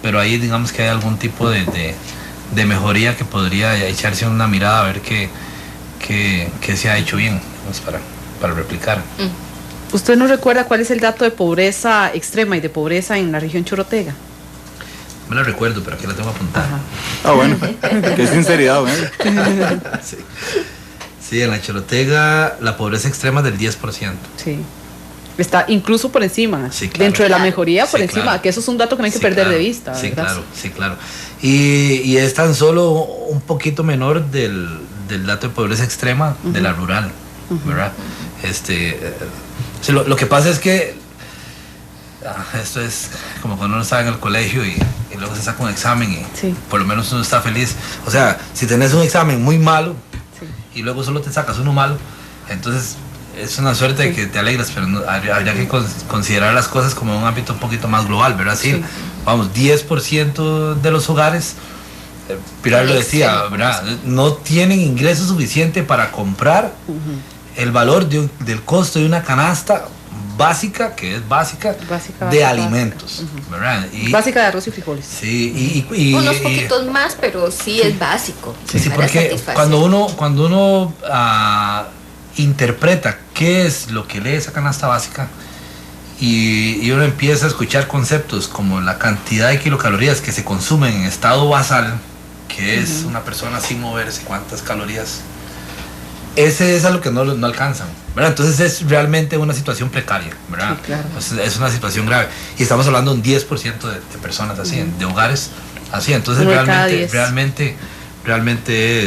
pero ahí digamos que hay algún tipo de mejoría que podría echarse una mirada a ver qué se ha hecho bien, pues, para replicar. ¿Usted no recuerda cuál es el dato de pobreza extrema y de pobreza en la región Chorotega? Me lo recuerdo, pero aquí la tengo apuntada. Bueno, qué sinceridad, ¿eh? Sí, en la Chorotega la pobreza extrema es del 10%. Sí. Está incluso por encima, sí, claro. Dentro de la mejoría por encima, claro. Que eso es un dato que no hay que perder de vista. Sí, ¿verdad? claro. Y es tan solo un poquito menor del dato de pobreza extrema de la rural, ¿verdad? Lo que pasa es que esto es como cuando uno está en el colegio y luego se saca un examen y por lo menos uno está feliz. O sea, si tenés un examen muy malo y luego solo te sacas uno malo, entonces es una suerte de que te alegras, pero habría que considerar las cosas como en un ámbito un poquito más global, ¿verdad? Sí. Vamos, 10% de los hogares, Pilar lo decía, ¿verdad? No tienen ingreso suficiente para comprar el valor del costo de una canasta básica, que es básica de alimentos, ¿verdad? Básica de arroz y frijoles. Sí, unos poquitos más, pero sí es básico. Sí, porque cuando uno interpreta qué es lo que lee esa canasta básica y uno empieza a escuchar conceptos como la cantidad de kilocalorías que se consumen en estado basal, que es una persona sin moverse, cuántas calorías, ese es a lo que no alcanzan, ¿verdad? Entonces es realmente una situación precaria, ¿verdad? Sí, claro. Es una situación grave y estamos hablando de un 10% de personas así, de hogares así, entonces realmente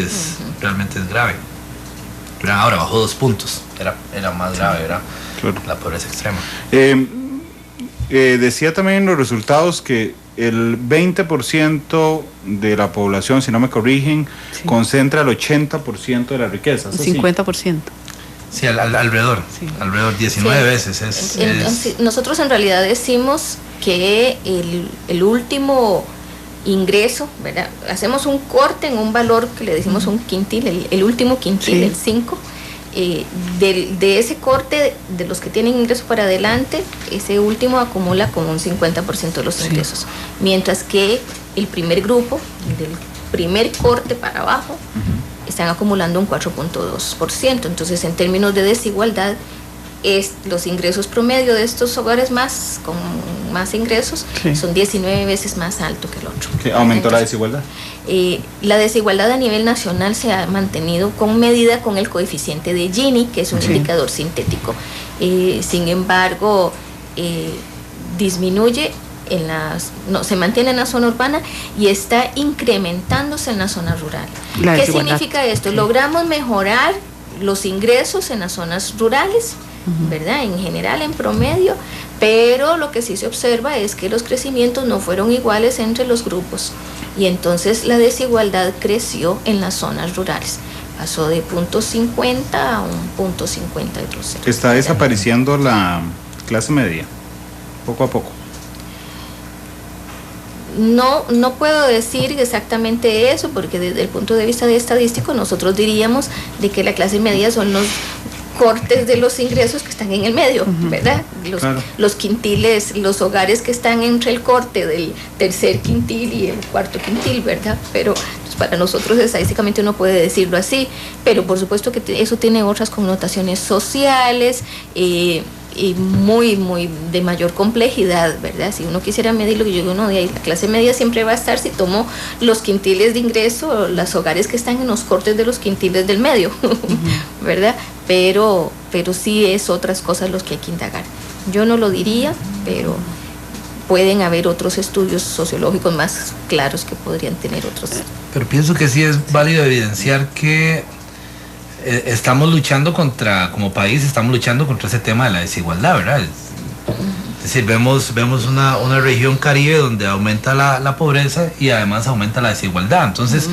es grave. Ahora bajó 2 puntos, era más grave, ¿verdad? Claro. La pobreza extrema. Decía también en los resultados que el 20% de la población, si no me corrigen, concentra el 80% de la riqueza. El 50%. Sí, alrededor 19 veces. Entonces, nosotros en realidad decimos que el último ingreso, ¿verdad? Hacemos un corte en un valor que le decimos un quintil, el último quintil, el 5. De ese corte de los que tienen ingreso para adelante, ese último acumula como un 50% de los ingresos, mientras que el primer grupo, del primer corte para abajo, están acumulando un 4.2%. Entonces, en términos de desigualdad, los ingresos promedio de estos hogares con más ingresos son 19 veces más alto que el otro. ¿Qué aumentó la desigualdad? La desigualdad a nivel nacional se ha mantenido con medida con el coeficiente de Gini, que es un indicador sintético. Sin embargo, disminuye se mantiene en la zona urbana y está incrementándose en la zona rural. ¿Qué significa esto? Logramos mejorar los ingresos en las zonas rurales, ¿verdad? En general, en promedio, pero lo que sí se observa es que los crecimientos no fueron iguales entre los grupos y entonces la desigualdad creció en las zonas rurales. Pasó de 0.50 a un 0.52. ¿Está desapareciendo la clase media poco a poco? No puedo decir exactamente eso, porque desde el punto de vista de estadístico nosotros diríamos de que la clase media son los cortes de los ingresos que están en el medio, ¿verdad? Los quintiles, los hogares que están entre el corte del tercer quintil y el cuarto quintil, ¿verdad? Pero pues, para nosotros estadísticamente uno puede decirlo así, pero por supuesto que eso tiene otras connotaciones sociales, y muy de mayor complejidad, ¿verdad? Si uno quisiera medir lo que yo digo, no, de ahí la clase media siempre va a estar si tomo los quintiles de ingreso, los hogares que están en los cortes de los quintiles del medio, ¿verdad? Pero sí es otras cosas los que hay que indagar. Yo no lo diría, pero pueden haber otros estudios sociológicos más claros que podrían tener otros. Pero pienso que sí es válido evidenciar que estamos luchando como país, estamos luchando contra ese tema de la desigualdad, ¿verdad? Es decir, vemos una región caribe donde aumenta la pobreza y además aumenta la desigualdad. Entonces,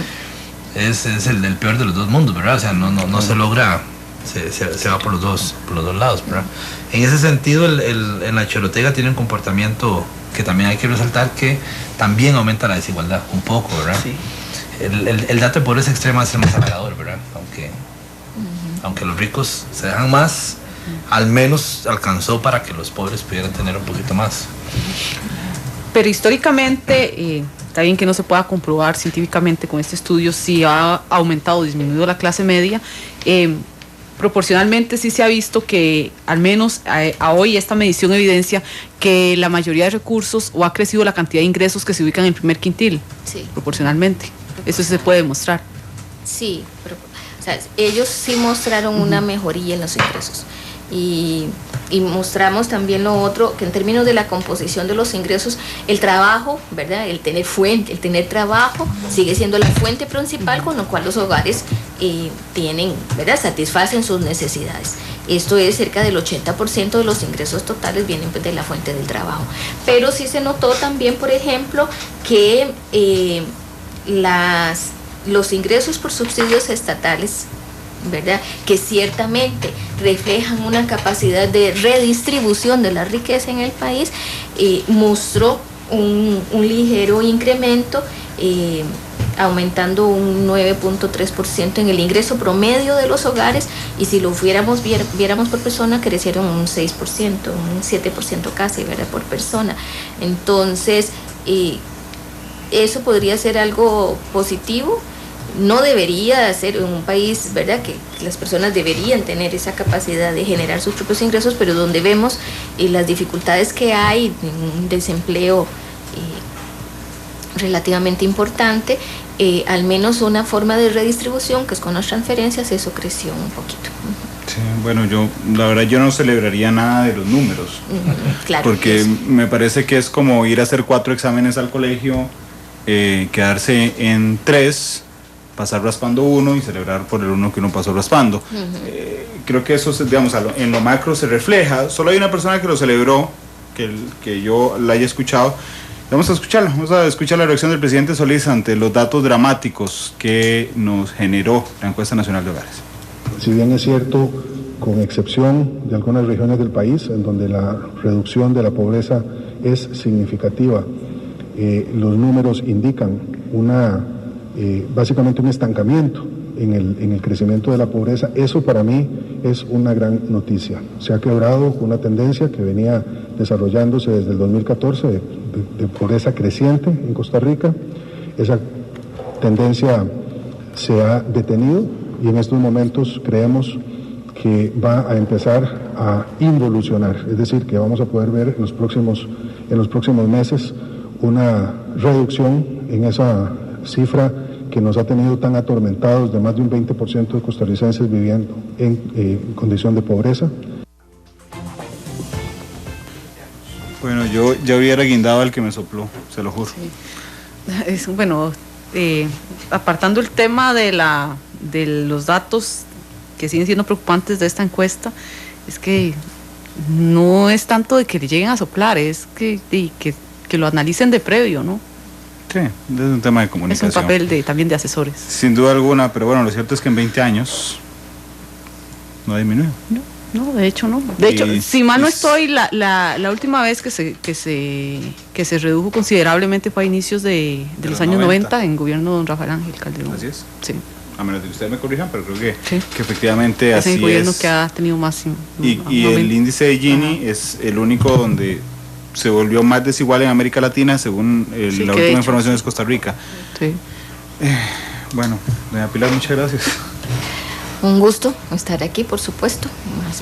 es el peor de los dos mundos, ¿verdad? O sea, no se logra, se va por los dos lados, ¿verdad? En ese sentido, en la Chorotega tiene un comportamiento que también hay que resaltar, que también aumenta la desigualdad un poco, ¿verdad? Sí. El dato de pobreza extrema es el más halagador, ¿verdad? Aunque los ricos se dejan más, al menos alcanzó para que los pobres pudieran tener un poquito más. Pero históricamente, está bien que no se pueda comprobar científicamente con este estudio si ha aumentado o disminuido la clase media. Proporcionalmente sí se ha visto que al menos a hoy esta medición evidencia que la mayoría de recursos o ha crecido la cantidad de ingresos que se ubican en el primer quintil, sí, proporcionalmente. Eso sí se puede demostrar. Sí, pero, o sea, ellos sí mostraron una mejoría en los ingresos. Y mostramos también lo otro, que en términos de la composición de los ingresos, el trabajo, ¿verdad? El tener trabajo sigue siendo la fuente principal, con lo cual los hogares tienen, ¿verdad? Satisfacen sus necesidades. Esto es, cerca del 80% de los ingresos totales vienen de la fuente del trabajo. Pero sí se notó también, por ejemplo, que los ingresos por subsidios estatales, ¿verdad?, que ciertamente reflejan una capacidad de redistribución de la riqueza en el país, mostró un ligero incremento, aumentando un 9.3% en el ingreso promedio de los hogares, y si lo viéramos por persona, crecieron un 6%, un 7% casi, ¿verdad?, por persona. Entonces, eso podría ser algo positivo. No debería ser en un país, ¿verdad?, que las personas deberían tener esa capacidad de generar sus propios ingresos, pero donde vemos las dificultades que hay, un desempleo relativamente importante, al menos una forma de redistribución, que es con las transferencias, eso creció un poquito. Sí, bueno, la verdad yo no celebraría nada de los números, claro, porque eso me parece que es como ir a hacer 4 exámenes al colegio, quedarse en 3, pasar raspando 1 y celebrar por el 1 que uno pasó raspando. Creo que eso, digamos, en lo macro se refleja. Solo hay una persona que lo celebró, que yo la haya escuchado. Vamos a escucharlo, vamos a escuchar la reacción del presidente Solís ante los datos dramáticos que nos generó la encuesta nacional de hogares. Si bien es cierto, con excepción de algunas regiones del país en donde la reducción de la pobreza es significativa, los números indican básicamente un estancamiento en el crecimiento de la pobreza. Eso para mí es una gran noticia. Se ha quebrado una tendencia que venía desarrollándose desde el 2014 de pobreza creciente en Costa Rica. Esa tendencia se ha detenido y en estos momentos creemos que va a empezar a involucionar, es decir, que vamos a poder ver en los próximos meses una reducción en esa cifra que nos ha tenido tan atormentados, de más de un 20% de costarricenses viviendo en condición de pobreza. Bueno, yo ya hubiera guindado al que me sopló, se lo juro. Sí. Bueno, apartando el tema de los datos que siguen siendo preocupantes de esta encuesta, es que no es tanto de que le lleguen a soplar, es que lo analicen de previo, ¿no? Sí, es un tema de comunicación. Es un papel también de asesores. Sin duda alguna, pero bueno, lo cierto es que en 20 años no ha disminuido. No, de hecho no. De hecho, si mal no estoy, la última vez que se redujo considerablemente fue a inicios de los años 90 en gobierno de don Rafael Ángel Calderón. Así es. Sí. A menos de que ustedes me corrijan, pero creo que efectivamente así es. Es el gobierno que ha tenido más. Y el índice de Gini es el único donde se volvió más desigual en América Latina, según la última información es Costa Rica. Sí. Bueno, doña Pilar, muchas gracias. Un gusto estar aquí, por supuesto.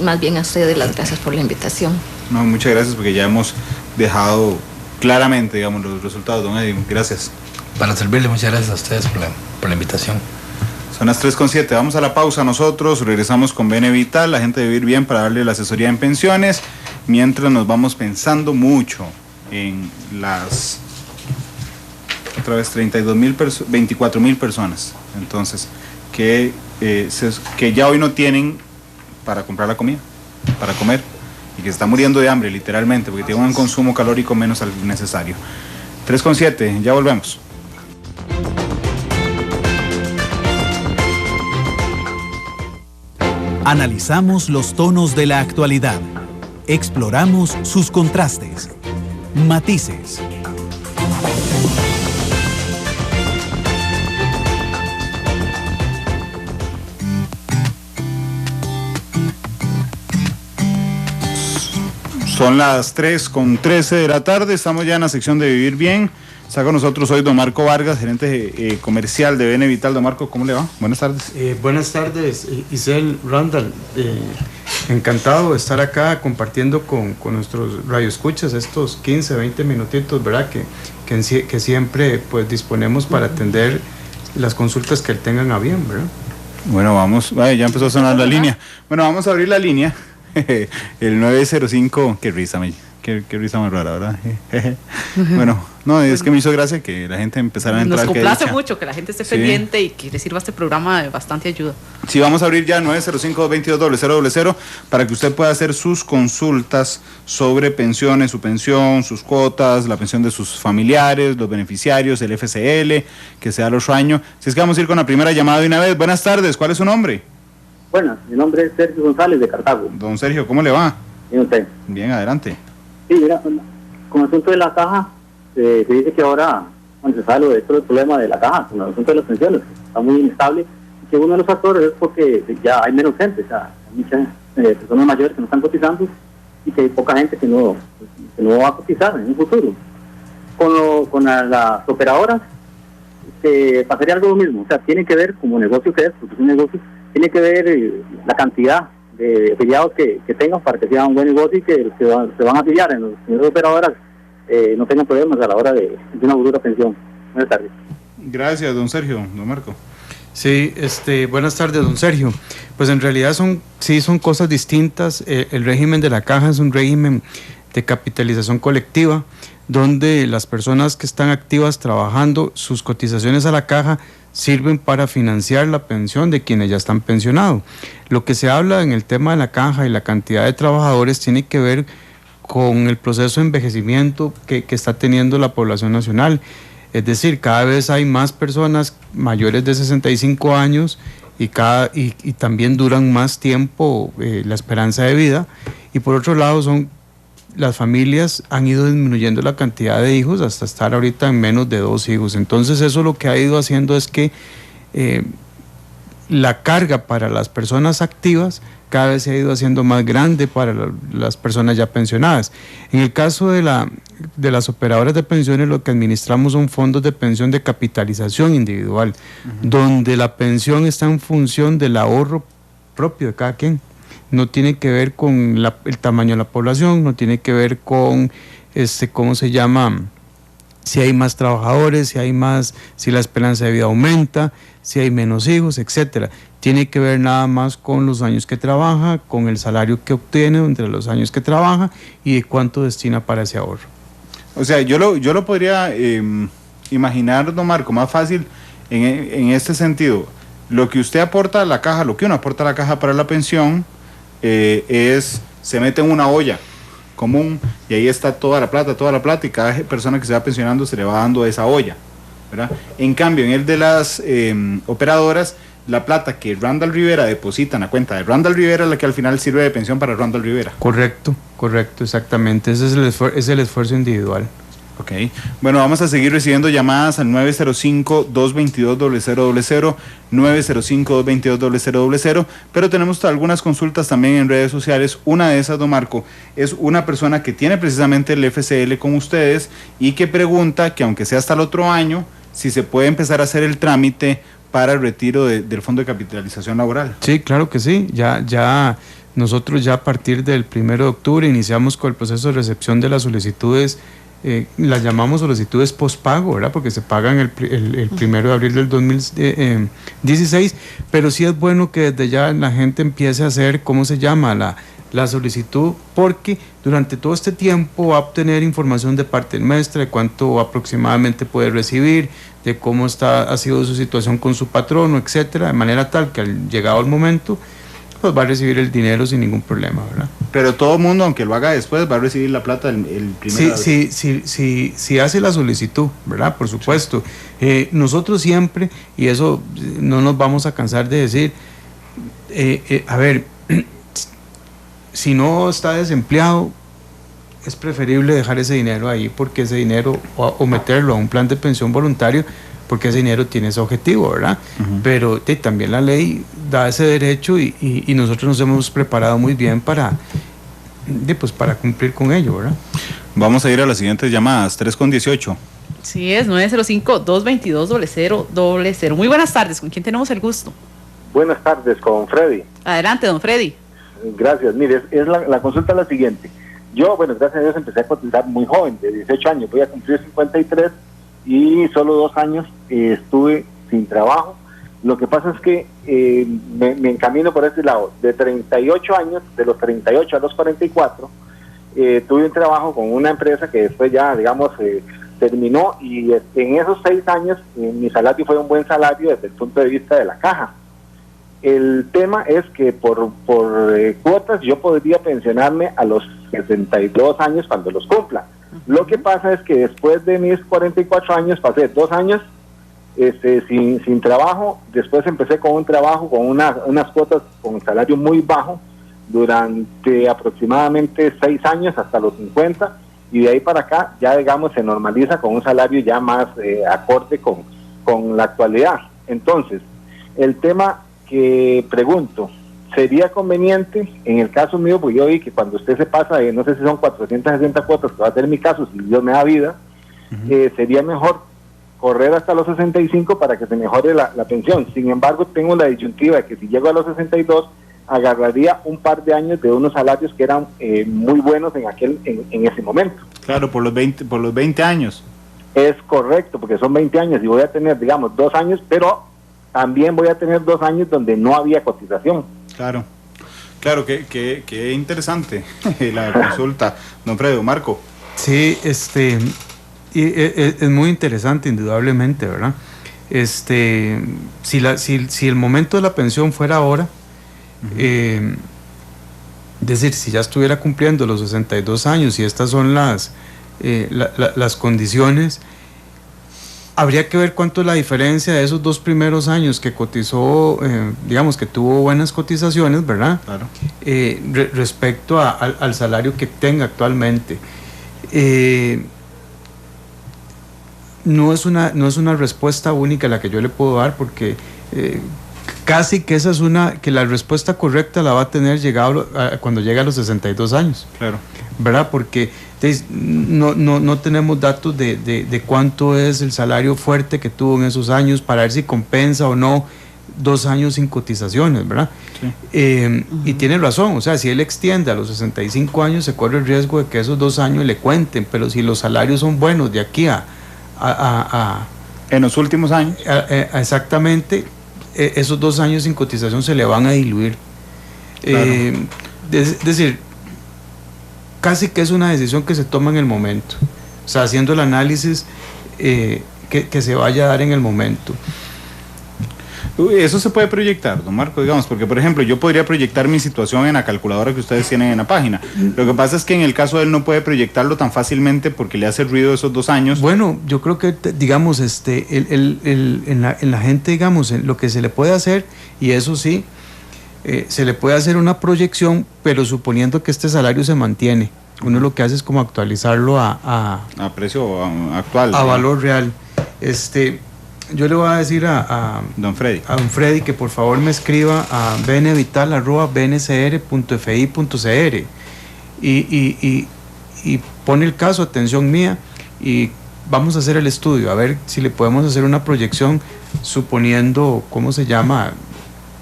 Más bien a ustedes las gracias por la invitación. No, muchas gracias, porque ya hemos dejado claramente, digamos, los resultados, don Eddie. Gracias. Para servirle, muchas gracias a ustedes por la invitación. Son las 3:07, vamos a la pausa nosotros, regresamos con Bene Vital, la gente de Vivir Bien, para darle la asesoría en pensiones, mientras nos vamos pensando mucho en las, otra vez, 24,000 personas. Entonces, que ya hoy no tienen para comprar la comida, para comer, y que se están muriendo de hambre, literalmente, porque tienen un consumo calórico menos al necesario. 3:07, ya volvemos. Analizamos los tonos de la actualidad. Exploramos sus contrastes, matices. Son las 3:13 de la tarde, estamos ya en la sección de Vivir Bien. Está con nosotros hoy don Marco Vargas, gerente comercial de BN Vital. Don Marco, ¿cómo le va? Buenas tardes. Buenas tardes, Isel, Randall. Encantado de estar acá compartiendo con nuestros radioescuchas estos 15, 20 minutitos, ¿verdad? Que siempre pues disponemos para atender las consultas que tengan a bien, ¿verdad? Bueno, vamos, ya empezó a sonar la línea. Bueno, vamos a abrir la línea. El 905, qué risa más rara, ¿verdad? Bueno, no, es que me hizo gracia que la gente empezara a entrar. Nos complace mucho que la gente esté pendiente y que le sirva este programa de bastante ayuda. Sí, vamos a abrir ya 905-222-0000 para que usted pueda hacer sus consultas sobre pensiones, su pensión, sus cuotas, la pensión de sus familiares, los beneficiarios, el FCL, que sea el otro año. Si es que vamos a ir con la primera llamada de una vez. Buenas tardes, ¿cuál es su nombre? Buenas, mi nombre es Sergio González de Cartago. Don Sergio, ¿cómo le va? Bien, usted. Bien, adelante. Sí, mira, con el asunto de la caja, se dice que ahora, cuando se sabe esto del problema de la caja, con el asunto de las pensiones, está muy inestable, y que uno de los factores es porque ya hay menos gente, o sea, hay muchas personas mayores que no están cotizando y que hay poca gente que no va a cotizar en un futuro. Con las operadoras, pasaría algo lo mismo, o sea, tiene que ver como negocio que es, porque es un negocio, tiene que ver la cantidad de afiliados que tengan para que sea un buen negocio y que se van a afiliar en las operadoras no tengan problemas a la hora de una futura pensión. Buenas tardes. Gracias, don Sergio. Don Marco. Sí, buenas tardes, don Sergio. Pues en realidad son cosas distintas. El régimen de la caja es un régimen de capitalización colectiva, donde las personas que están activas trabajando, sus cotizaciones a la caja sirven para financiar la pensión de quienes ya están pensionados. Lo que se habla en el tema de la caja y la cantidad de trabajadores tiene que ver con el proceso de envejecimiento que está teniendo la población nacional. Es decir, cada vez hay más personas mayores de 65 años y también duran más tiempo la esperanza de vida. Y por otro lado, las familias han ido disminuyendo la cantidad de hijos hasta estar ahorita en menos de 2 hijos. Entonces eso lo que ha ido haciendo es que la carga para las personas activas cada vez se ha ido haciendo más grande para las personas ya pensionadas. En el caso de las operadoras de pensiones, lo que administramos son fondos de pensión de capitalización individual, donde la pensión está en función del ahorro propio de cada quien. No tiene que ver con el tamaño de la población, no tiene que ver con, ¿cómo se llama? Si hay más trabajadores, si la esperanza de vida aumenta, si hay menos hijos, etcétera. Tiene que ver nada más con los años que trabaja, con el salario que obtiene entre los años que trabaja y de cuánto destina para ese ahorro. O sea, yo lo podría imaginar, don Marco, más fácil en este sentido. Lo que usted aporta a la caja, lo que uno aporta a la caja para la pensión, se mete en una olla común y ahí está toda la plata y cada persona que se va pensionando se le va dando esa olla, ¿verdad? En cambio, en el de las operadoras, la plata que Randall Rivera deposita en la cuenta de Randall Rivera es la que al final sirve de pensión para Randall Rivera. Correcto, exactamente, ese es el esfuerzo individual. Ok, bueno, vamos a seguir recibiendo llamadas al 905-222-0000, 905-222-0000, pero tenemos algunas consultas también en redes sociales. Una de esas, don Marco, es una persona que tiene precisamente el FCL con ustedes y que pregunta que aunque sea hasta el otro año, si se puede empezar a hacer el trámite para el retiro del Fondo de Capitalización Laboral. Sí, claro que sí, nosotros ya a partir del 1 de octubre iniciamos con el proceso de recepción de las solicitudes. Las llamamos solicitudes postpago, ¿verdad? Porque se pagan el 1 de abril del 2016, pero sí es bueno que desde ya la gente empiece a hacer, ¿cómo se llama? la solicitud, porque durante todo este tiempo va a obtener información de parte del maestre de cuánto aproximadamente puede recibir, de cómo ha sido su situación con su patrono, etcétera, de manera tal que al llegado el momento pues va a recibir el dinero sin ningún problema, ¿verdad? Pero todo el mundo, aunque lo haga después, va a recibir la plata el primer. Sí, hace la solicitud, ¿verdad? Por supuesto. Nosotros siempre, y eso no nos vamos a cansar de decir, a ver, si no está desempleado, es preferible dejar ese dinero ahí, porque ese dinero, o meterlo a un plan de pensión voluntario, porque ese dinero tiene ese objetivo, ¿verdad? Pero también la ley da ese derecho y nosotros nos hemos preparado muy bien para cumplir con ello, ¿verdad? Vamos a ir a las siguientes llamadas, 3:18. Sí, es 905-222-0000. Muy buenas tardes, ¿con quién tenemos el gusto? Buenas tardes, con Freddy. Adelante, don Freddy. Gracias, mire, la consulta es la siguiente. Yo, gracias a Dios empecé a cotizar muy joven, de 18 años, voy a cumplir 53 y solo 2 años estuve sin trabajo. Lo que pasa es que me encamino por este lado. De 38 años, de los 38 a los 44, tuve un trabajo con una empresa que después ya, terminó, y en esos 6 años mi salario fue un buen salario desde el punto de vista de la caja. El tema es que por cuotas yo podría pensionarme a los 62 años cuando los cumpla. Lo que pasa es que después de mis 44 años pasé 2 años sin trabajo. Después empecé con un trabajo con unas cuotas con salario muy bajo durante aproximadamente 6 años hasta los 50, y de ahí para acá ya se normaliza con un salario ya más acorde con la actualidad. Entonces, el tema que pregunto, ¿sería conveniente en el caso mío, porque yo vi que cuando usted se pasa, no sé si son 460 cuotas, que va a ser mi caso, si Dios me da vida, sería mejor correr hasta los 65 para que se mejore la pensión? Sin embargo, tengo la disyuntiva de que si llego a los 62, agarraría un par de años de unos salarios que eran muy buenos en ese momento. Claro, por los 20 años. Es correcto, porque son 20 años y voy a tener, 2 años, pero también voy a tener 2 años donde no había cotización. Claro, que interesante la consulta, don Fredo. Marco. Sí, y es muy interesante, indudablemente, ¿verdad? Si el momento de la pensión fuera ahora, es decir, si ya estuviera cumpliendo los 62 años y estas son las condiciones, habría que ver cuánto es la diferencia de esos 2 primeros años que cotizó, que tuvo buenas cotizaciones, ¿verdad? Claro. Respecto al salario que tenga actualmente. No es una respuesta única la que yo le puedo dar, porque casi que que la respuesta correcta la va a tener cuando llegue a los 62 años. Claro. ¿Verdad? Porque no tenemos datos de cuánto es el salario fuerte que tuvo en esos años para ver si compensa o no 2 años sin cotizaciones, ¿verdad? Sí. Y tiene razón, o sea, si él extiende a los 65 años, se corre el riesgo de que esos 2 años le cuenten, pero si los salarios son buenos de aquí en los últimos años, exactamente, esos 2 años sin cotización se le van a diluir. Claro. Es decir, casi que es una decisión que se toma en el momento, o sea, haciendo el análisis que se vaya a dar en el momento. Eso se puede proyectar, don Marco, porque por ejemplo yo podría proyectar mi situación en la calculadora que ustedes tienen en la página. Lo que pasa es que en el caso de él no puede proyectarlo tan fácilmente porque le hace ruido esos 2 años. Bueno, yo creo que en la gente, en lo que se le puede hacer, y eso sí, se le puede hacer una proyección, pero suponiendo que este salario se mantiene. Uno lo que hace es como actualizarlo a precio actual, a valor real. Yo le voy a decir a don Freddy que por favor me escriba a bnvital@bncr.fi.cr y pone el caso, atención mía, y vamos a hacer el estudio, a ver si le podemos hacer una proyección suponiendo, ¿cómo se llama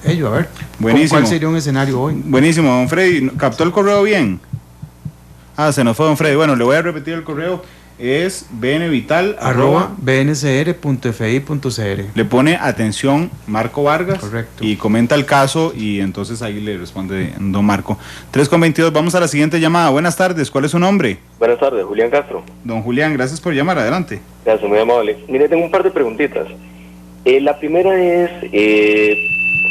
ello? A ver, buenísimo. ¿Cuál sería un escenario hoy? Buenísimo, don Freddy. ¿Captó el correo bien? Se nos fue don Freddy. Bueno, le voy a repetir el correo. es bnvital @bncr.fi.cr. Le pone atención Marco Vargas. Correcto. Y comenta el caso y entonces ahí le responde don Marco. 3:22, vamos a la siguiente llamada. Buenas tardes, ¿cuál es su nombre? Buenas tardes, Julián Castro. Don Julián, gracias por llamar, adelante. Gracias, muy amable. Mire, tengo un par de preguntitas. La primera es,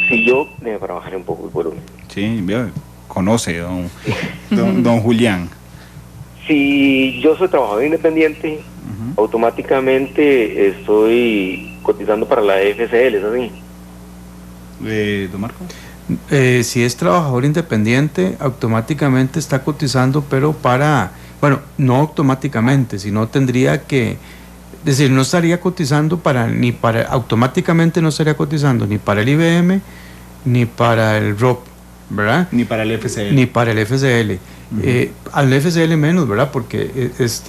si yo... para bajar un poco el volumen. Sí, conoce don Julián. Si yo soy trabajador independiente, automáticamente estoy cotizando para la FCL, ¿es así? ¿Don Marco? Si es trabajador independiente, automáticamente está cotizando, pero bueno, no automáticamente, sino tendría que, es decir, no estaría cotizando automáticamente no estaría cotizando ni para el IBM, ni para el ROP, ¿verdad? Ni para el FCL. Ni para el FCL. Al FCL menos, ¿verdad? Porque es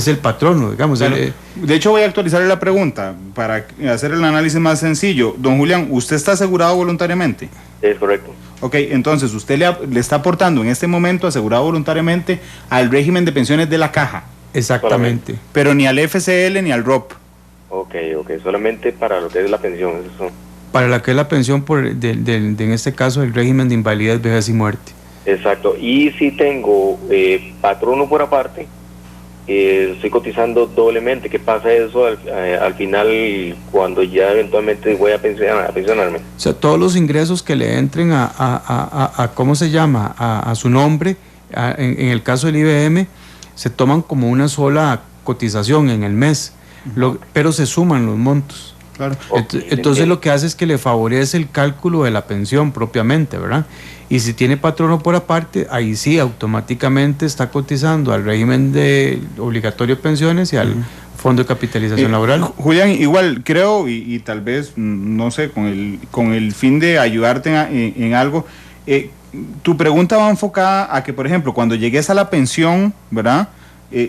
el patrono, digamos. Claro. De hecho, voy a actualizar la pregunta para hacer el análisis más sencillo. Don Julián, ¿usted está asegurado voluntariamente? Es correcto. Ok, entonces usted le está aportando en este momento, asegurado voluntariamente, al régimen de pensiones de la Caja. Exactamente. Pero ni al FCL ni al ROP. Ok, solamente para lo que es la pensión, eso. Para lo que es la pensión, en este caso, el régimen de invalidez, vejez y muerte. Exacto, y si tengo patrono por aparte, estoy cotizando doblemente. ¿Qué pasa eso al final cuando ya eventualmente voy a pensionarme? O sea, todos los ingresos que le entren a ¿cómo se llama? A su nombre, en el caso del IBM, se toman como una sola cotización en el mes, pero se suman los montos. Claro. Entonces lo que hace es que le favorece el cálculo de la pensión propiamente, ¿verdad? Y si tiene patrono por aparte, ahí sí automáticamente está cotizando al régimen de obligatorio de pensiones y al Fondo de Capitalización Laboral. Julián, igual creo y tal vez, no sé, con el fin de ayudarte en algo, tu pregunta va enfocada a que, por ejemplo, cuando llegues a la pensión, ¿verdad?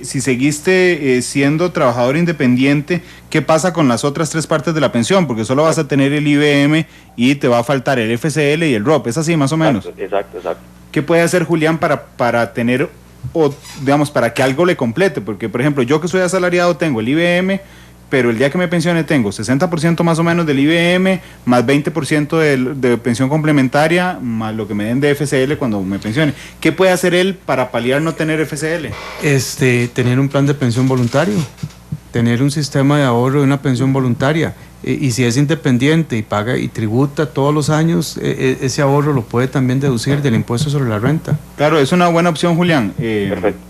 Si seguiste siendo trabajador independiente, ¿qué pasa con las otras 3 partes de la pensión? Porque solo vas a tener el IBM y te va a faltar el FCL y el ROP, ¿es así más o menos? Exacto. ¿Qué puede hacer Julián para tener, o digamos, para que algo le complete? Porque, por ejemplo, yo que soy asalariado tengo el IBM, pero el día que me pensione tengo 60% más o menos del IBM, más 20% de pensión complementaria, más lo que me den de FCL cuando me pensione. ¿Qué puede hacer él para paliar no tener FCL? Tener un plan de pensión voluntario, tener un sistema de ahorro de una pensión voluntaria, y si es independiente y paga y tributa todos los años, ese ahorro lo puede también deducir del impuesto sobre la renta. Claro, es una buena opción, Julián. Perfecto.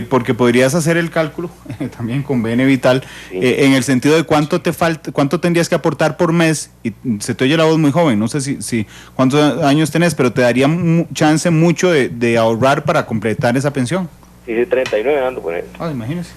Porque podrías hacer el cálculo también con bnvital, en el sentido de cuánto te falta, cuánto tendrías que aportar por mes, y se te oye la voz muy joven, no sé si cuántos años tenés, pero te daría chance mucho de ahorrar para completar esa pensión. Sí, 39 ando por ahí. Imagínese,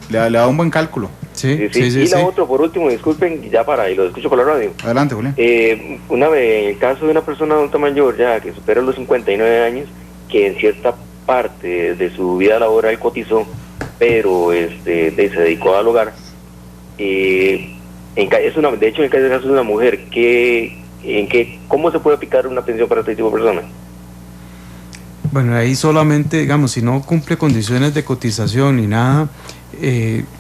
le da un buen cálculo. Sí. Y la otra, por último, disculpen, ya y lo escucho por la radio. Adelante, Julián. En el caso de una persona adulta mayor ya que supera los 59 años, que en cierta parte de su vida laboral cotizó, pero se dedicó al hogar, de hecho en el caso de una mujer, ¿cómo se puede aplicar una pensión para este tipo de personas? Bueno, ahí solamente, digamos, si no cumple condiciones de cotización ni nada,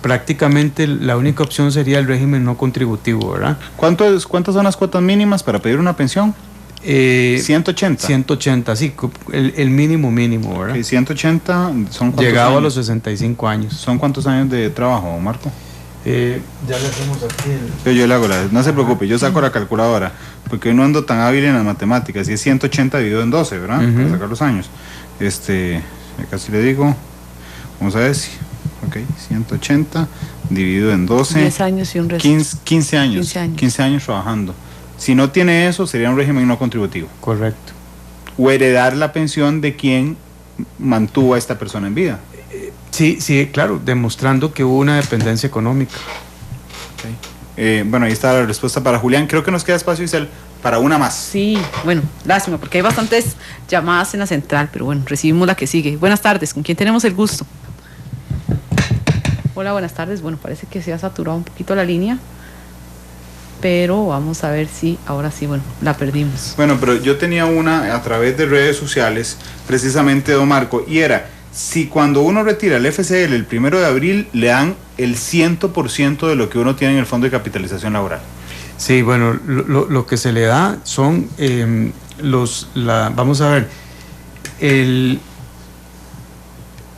prácticamente la única opción sería el régimen no contributivo, ¿verdad? ¿Cuántas son las cuotas mínimas para pedir una pensión? 180. 180, sí, el mínimo, ¿verdad? 180 son llegado a los 65 años. ¿Son cuántos años de trabajo, Marco? Ya le hacemos aquí yo le hago no se preocupe, yo saco la calculadora, porque no ando tan hábil en las matemáticas, y es 180 dividido en 12, ¿verdad? Para sacar los años. Casi le digo, vamos a ver si, 180 dividido en 12. 10 años y un resto. 15 años. 15 años trabajando. Si no tiene eso, sería un régimen no contributivo. Correcto. O heredar la pensión de quien mantuvo a esta persona en vida. Sí, claro, demostrando que hubo una dependencia económica. Bueno, ahí está la respuesta para Julián. Creo que nos queda espacio, Isel, para una más. Sí, bueno, lástima, porque hay bastantes llamadas en la central, pero bueno, recibimos la que sigue. Buenas tardes, ¿con quién tenemos el gusto? Hola, buenas tardes. Bueno, parece que se ha saturado un poquito la línea, pero vamos a ver si ahora sí, bueno, la perdimos. Bueno, pero yo tenía una a través de redes sociales, precisamente, don Marco, y era, si cuando uno retira el FCL el 1 de abril, le dan el 100% de lo que uno tiene en el Fondo de Capitalización Laboral. Sí, bueno, lo que se le da son vamos a ver,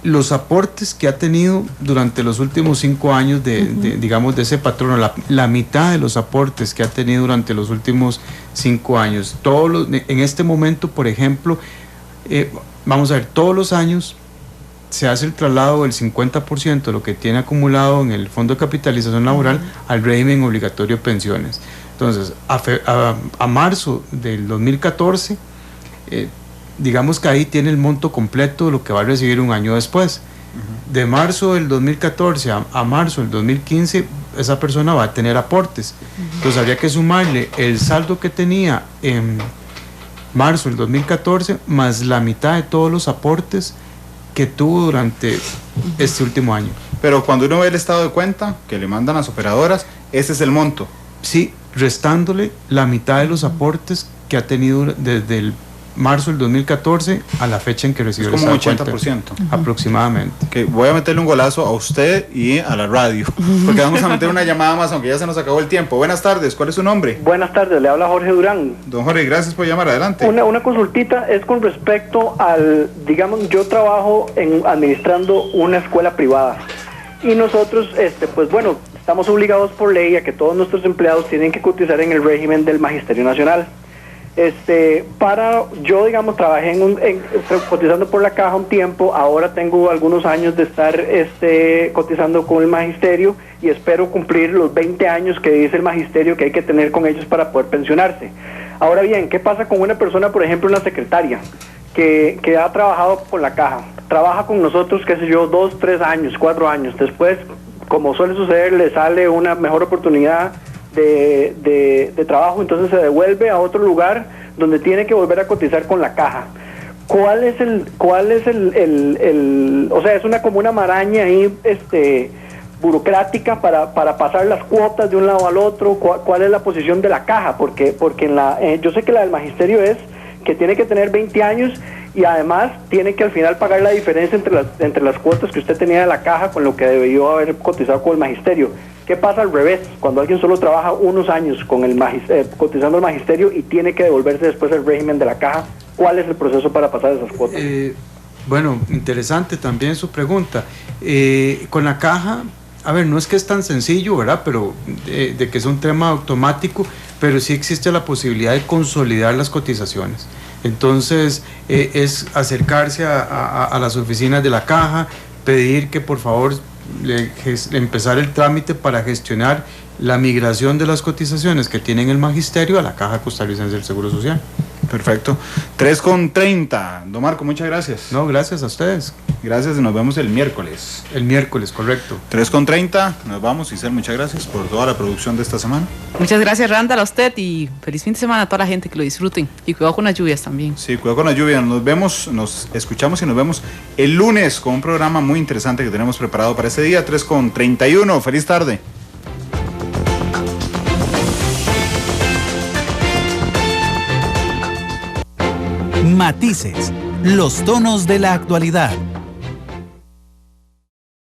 los aportes que ha tenido durante los últimos 5 años digamos, de ese patrono, la mitad de los aportes que ha tenido durante los últimos 5 años. En este momento, por ejemplo, vamos a ver, todos los años se hace el traslado del 50% de lo que tiene acumulado en el Fondo de Capitalización Laboral al régimen obligatorio de pensiones. Entonces, a marzo del 2014, digamos que ahí tiene el monto completo de lo que va a recibir un año después. De marzo del 2014 a marzo del 2015, esa persona va a tener aportes. Entonces, habría que sumarle el saldo que tenía en marzo del 2014 más la mitad de todos los aportes que tuvo durante este último año. Pero cuando uno ve el estado de cuenta que le mandan las operadoras, ese es el monto. Sí, restándole la mitad de los aportes que ha tenido desde el marzo del 2014 a la fecha en que recibió el estado de cuenta. Es como un 80%. Aproximadamente. Que voy a meterle un golazo a usted y a la radio, porque vamos a meter una llamada más, aunque ya se nos acabó el tiempo. Buenas tardes, ¿cuál es su nombre? Buenas tardes, le habla Jorge Durán. Don Jorge, gracias por llamar, adelante. Una consultita es con respecto al, digamos, yo trabajo administrando una escuela privada y nosotros, pues bueno, estamos obligados por ley a que todos nuestros empleados tienen que cotizar en el régimen del Magisterio Nacional. Yo, digamos, trabajé cotizando por la caja un tiempo, ahora tengo algunos años de estar cotizando con el magisterio y espero cumplir los 20 años que dice el magisterio que hay que tener con ellos para poder pensionarse. Ahora bien, ¿qué pasa con una persona, por ejemplo, una secretaria que ha trabajado con la caja? Trabaja con nosotros, qué sé yo, 2, 3 años, 4 años, después, como suele suceder, le sale una mejor oportunidad de trabajo, entonces se devuelve a otro lugar donde tiene que volver a cotizar con la caja. ¿Cuál es o sea, es como una maraña ahí, burocrática para pasar las cuotas de un lado al otro? ¿Cuál es la posición de la caja? Porque yo sé que la del magisterio es que tiene que tener 20 años y además tiene que al final pagar la diferencia entre las cuotas que usted tenía de la caja con lo que debió haber cotizado con el magisterio. ¿Qué pasa al revés? Cuando alguien solo trabaja unos años con cotizando el magisterio y tiene que devolverse después al régimen de la caja, ¿cuál es el proceso para pasar esas cuotas? Bueno, interesante también su pregunta. Con la caja, a ver, no es que es tan sencillo, ¿verdad? Pero de que es un tema automático, pero sí existe la posibilidad de consolidar las cotizaciones. Entonces, es acercarse a las oficinas de la caja, pedir que por favor empezar el trámite para gestionar la migración de las cotizaciones que tienen el magisterio a la Caja Costarricense del Seguro Social. Perfecto. 3:30. Don Marco, muchas gracias. No, gracias a ustedes. Gracias, nos vemos el miércoles. El miércoles, correcto. 3:30, nos vamos. Isel, muchas gracias por toda la producción de esta semana. Muchas gracias, Randall, a usted y feliz fin de semana a toda la gente, que lo disfruten y cuidado con las lluvias también. Sí, cuidado con las lluvias. Nos vemos, nos escuchamos y nos vemos el lunes con un programa muy interesante que tenemos preparado para este día. 3:31. Feliz tarde. Matices, los tonos de la actualidad